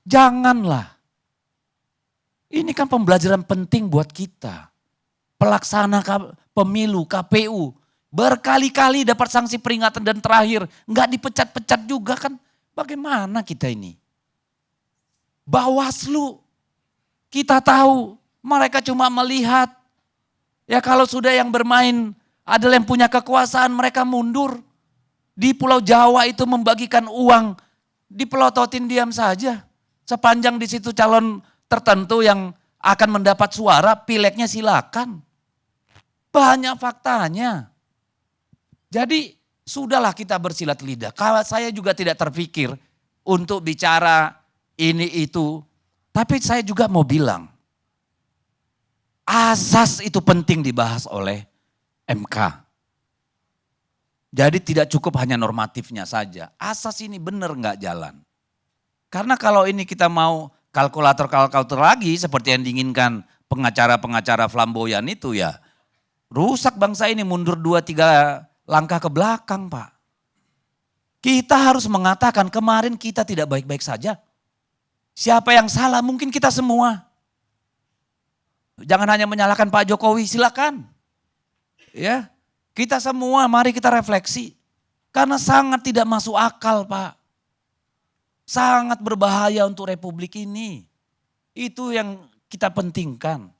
Janganlah. Ini kan pembelajaran penting buat kita. Pelaksana pemilu, KPU, berkali-kali dapat sanksi peringatan dan terakhir nggak dipecat-pecat juga kan. Bagaimana kita ini? Bawaslu, kita tahu mereka cuma melihat. Ya kalau sudah yang bermain adalah yang punya kekuasaan, mereka mundur. Di Pulau Jawa itu membagikan uang, dipelototin diam saja. Sepanjang di situ calon tertentu yang akan mendapat suara, pileknya silakan. Banyak faktanya. Jadi sudahlah kita bersilat lidah. Kalau saya juga tidak terpikir untuk bicara ini itu. Tapi saya juga mau bilang, asas itu penting dibahas oleh MK. Jadi tidak cukup hanya normatifnya saja. Asas ini benar nggak jalan. Karena kalau ini kita mau kalkulator lagi seperti yang diinginkan pengacara-pengacara flamboyan itu ya. rusak bangsa ini, mundur 2-3 langkah ke belakang, Pak. Kita harus mengatakan kemarin kita tidak baik-baik saja. Siapa yang salah? Mungkin kita semua. Jangan hanya menyalahkan Pak Jokowi, silakan. Ya, kita semua mari kita refleksi. Karena sangat tidak masuk akal, Pak. Sangat berbahaya untuk republik ini. Itu yang kita pentingkan.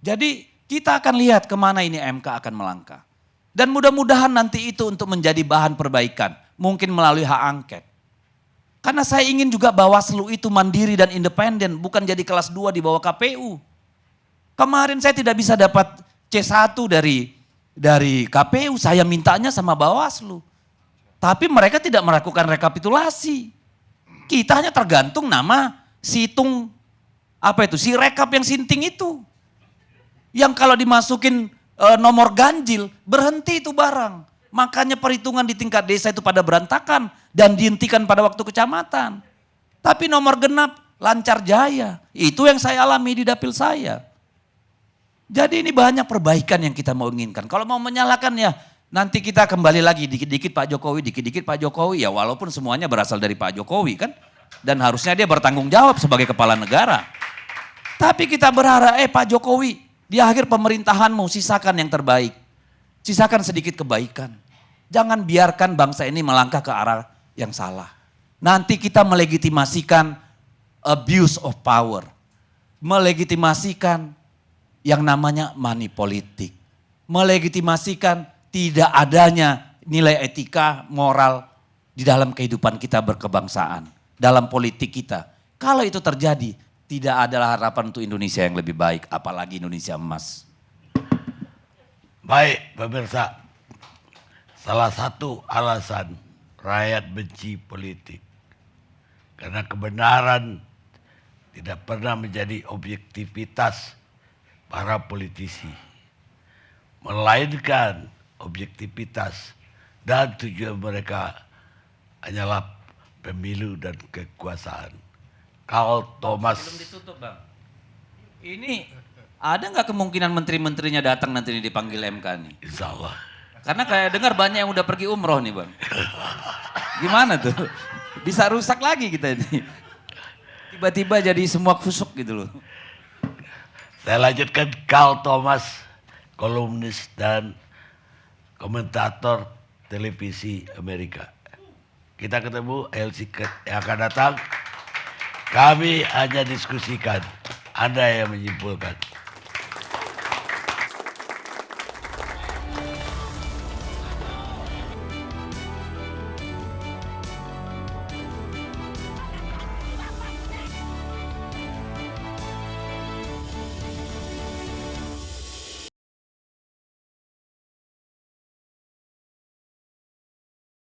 Jadi kita akan lihat kemana ini MK akan melangkah. Dan mudah-mudahan nanti itu untuk menjadi bahan perbaikan. Mungkin melalui hak angket. Karena saya ingin juga Bawaslu itu mandiri dan independen. Bukan jadi kelas 2 di bawah KPU. Kemarin saya tidak bisa dapat C1 dari KPU. Saya mintanya sama Bawaslu. Tapi mereka tidak melakukan rekapitulasi. Kita hanya tergantung nama situng si rekap yang sinting itu. Yang kalau dimasukin nomor ganjil, berhenti itu barang. Makanya perhitungan di tingkat desa itu pada berantakan dan dihentikan pada waktu kecamatan. Tapi nomor genap lancar jaya. Itu yang saya alami di dapil saya. Jadi ini banyak perbaikan yang kita mau inginkan. Kalau mau menyalahkan ya nanti kita kembali lagi dikit-dikit Pak Jokowi, dikit-dikit Pak Jokowi. Ya walaupun semuanya berasal dari Pak Jokowi kan. Dan harusnya dia bertanggung jawab sebagai kepala negara. Tapi kita berharap Pak Jokowi di akhir pemerintahanmu sisakan yang terbaik. Sisakan sedikit kebaikan. Jangan biarkan bangsa ini melangkah ke arah yang salah. Nanti kita melegitimasikan abuse of power. Melegitimasikan yang namanya money politik. Melegitimasikan tidak adanya nilai etika, moral di dalam kehidupan kita berkebangsaan. Dalam politik kita. Kalau itu terjadi, tidak adalah harapan untuk Indonesia yang lebih baik. Apalagi Indonesia emas. Baik pemirsa, salah satu alasan rakyat benci politik. Karena kebenaran tidak pernah menjadi objektivitas para politisi. Melainkan objektivitas dan tujuan mereka hanyalah pemilu dan kekuasaan. Karl Thomas. Belum ditutup Bang. Ini ada nggak kemungkinan menteri-menterinya datang nanti ini dipanggil MK nih? Insya Allah. Karena kayak dengar banyak yang udah pergi umroh nih Bang. Gimana tuh? Bisa rusak lagi kita ini. Tiba-tiba jadi semua kusuk gitu loh. Saya lanjutkan Karl Thomas, kolumnis dan komentator televisi Amerika. Kita ketemu LC yang akan datang. Kami hanya diskusikan, Anda yang menyimpulkan.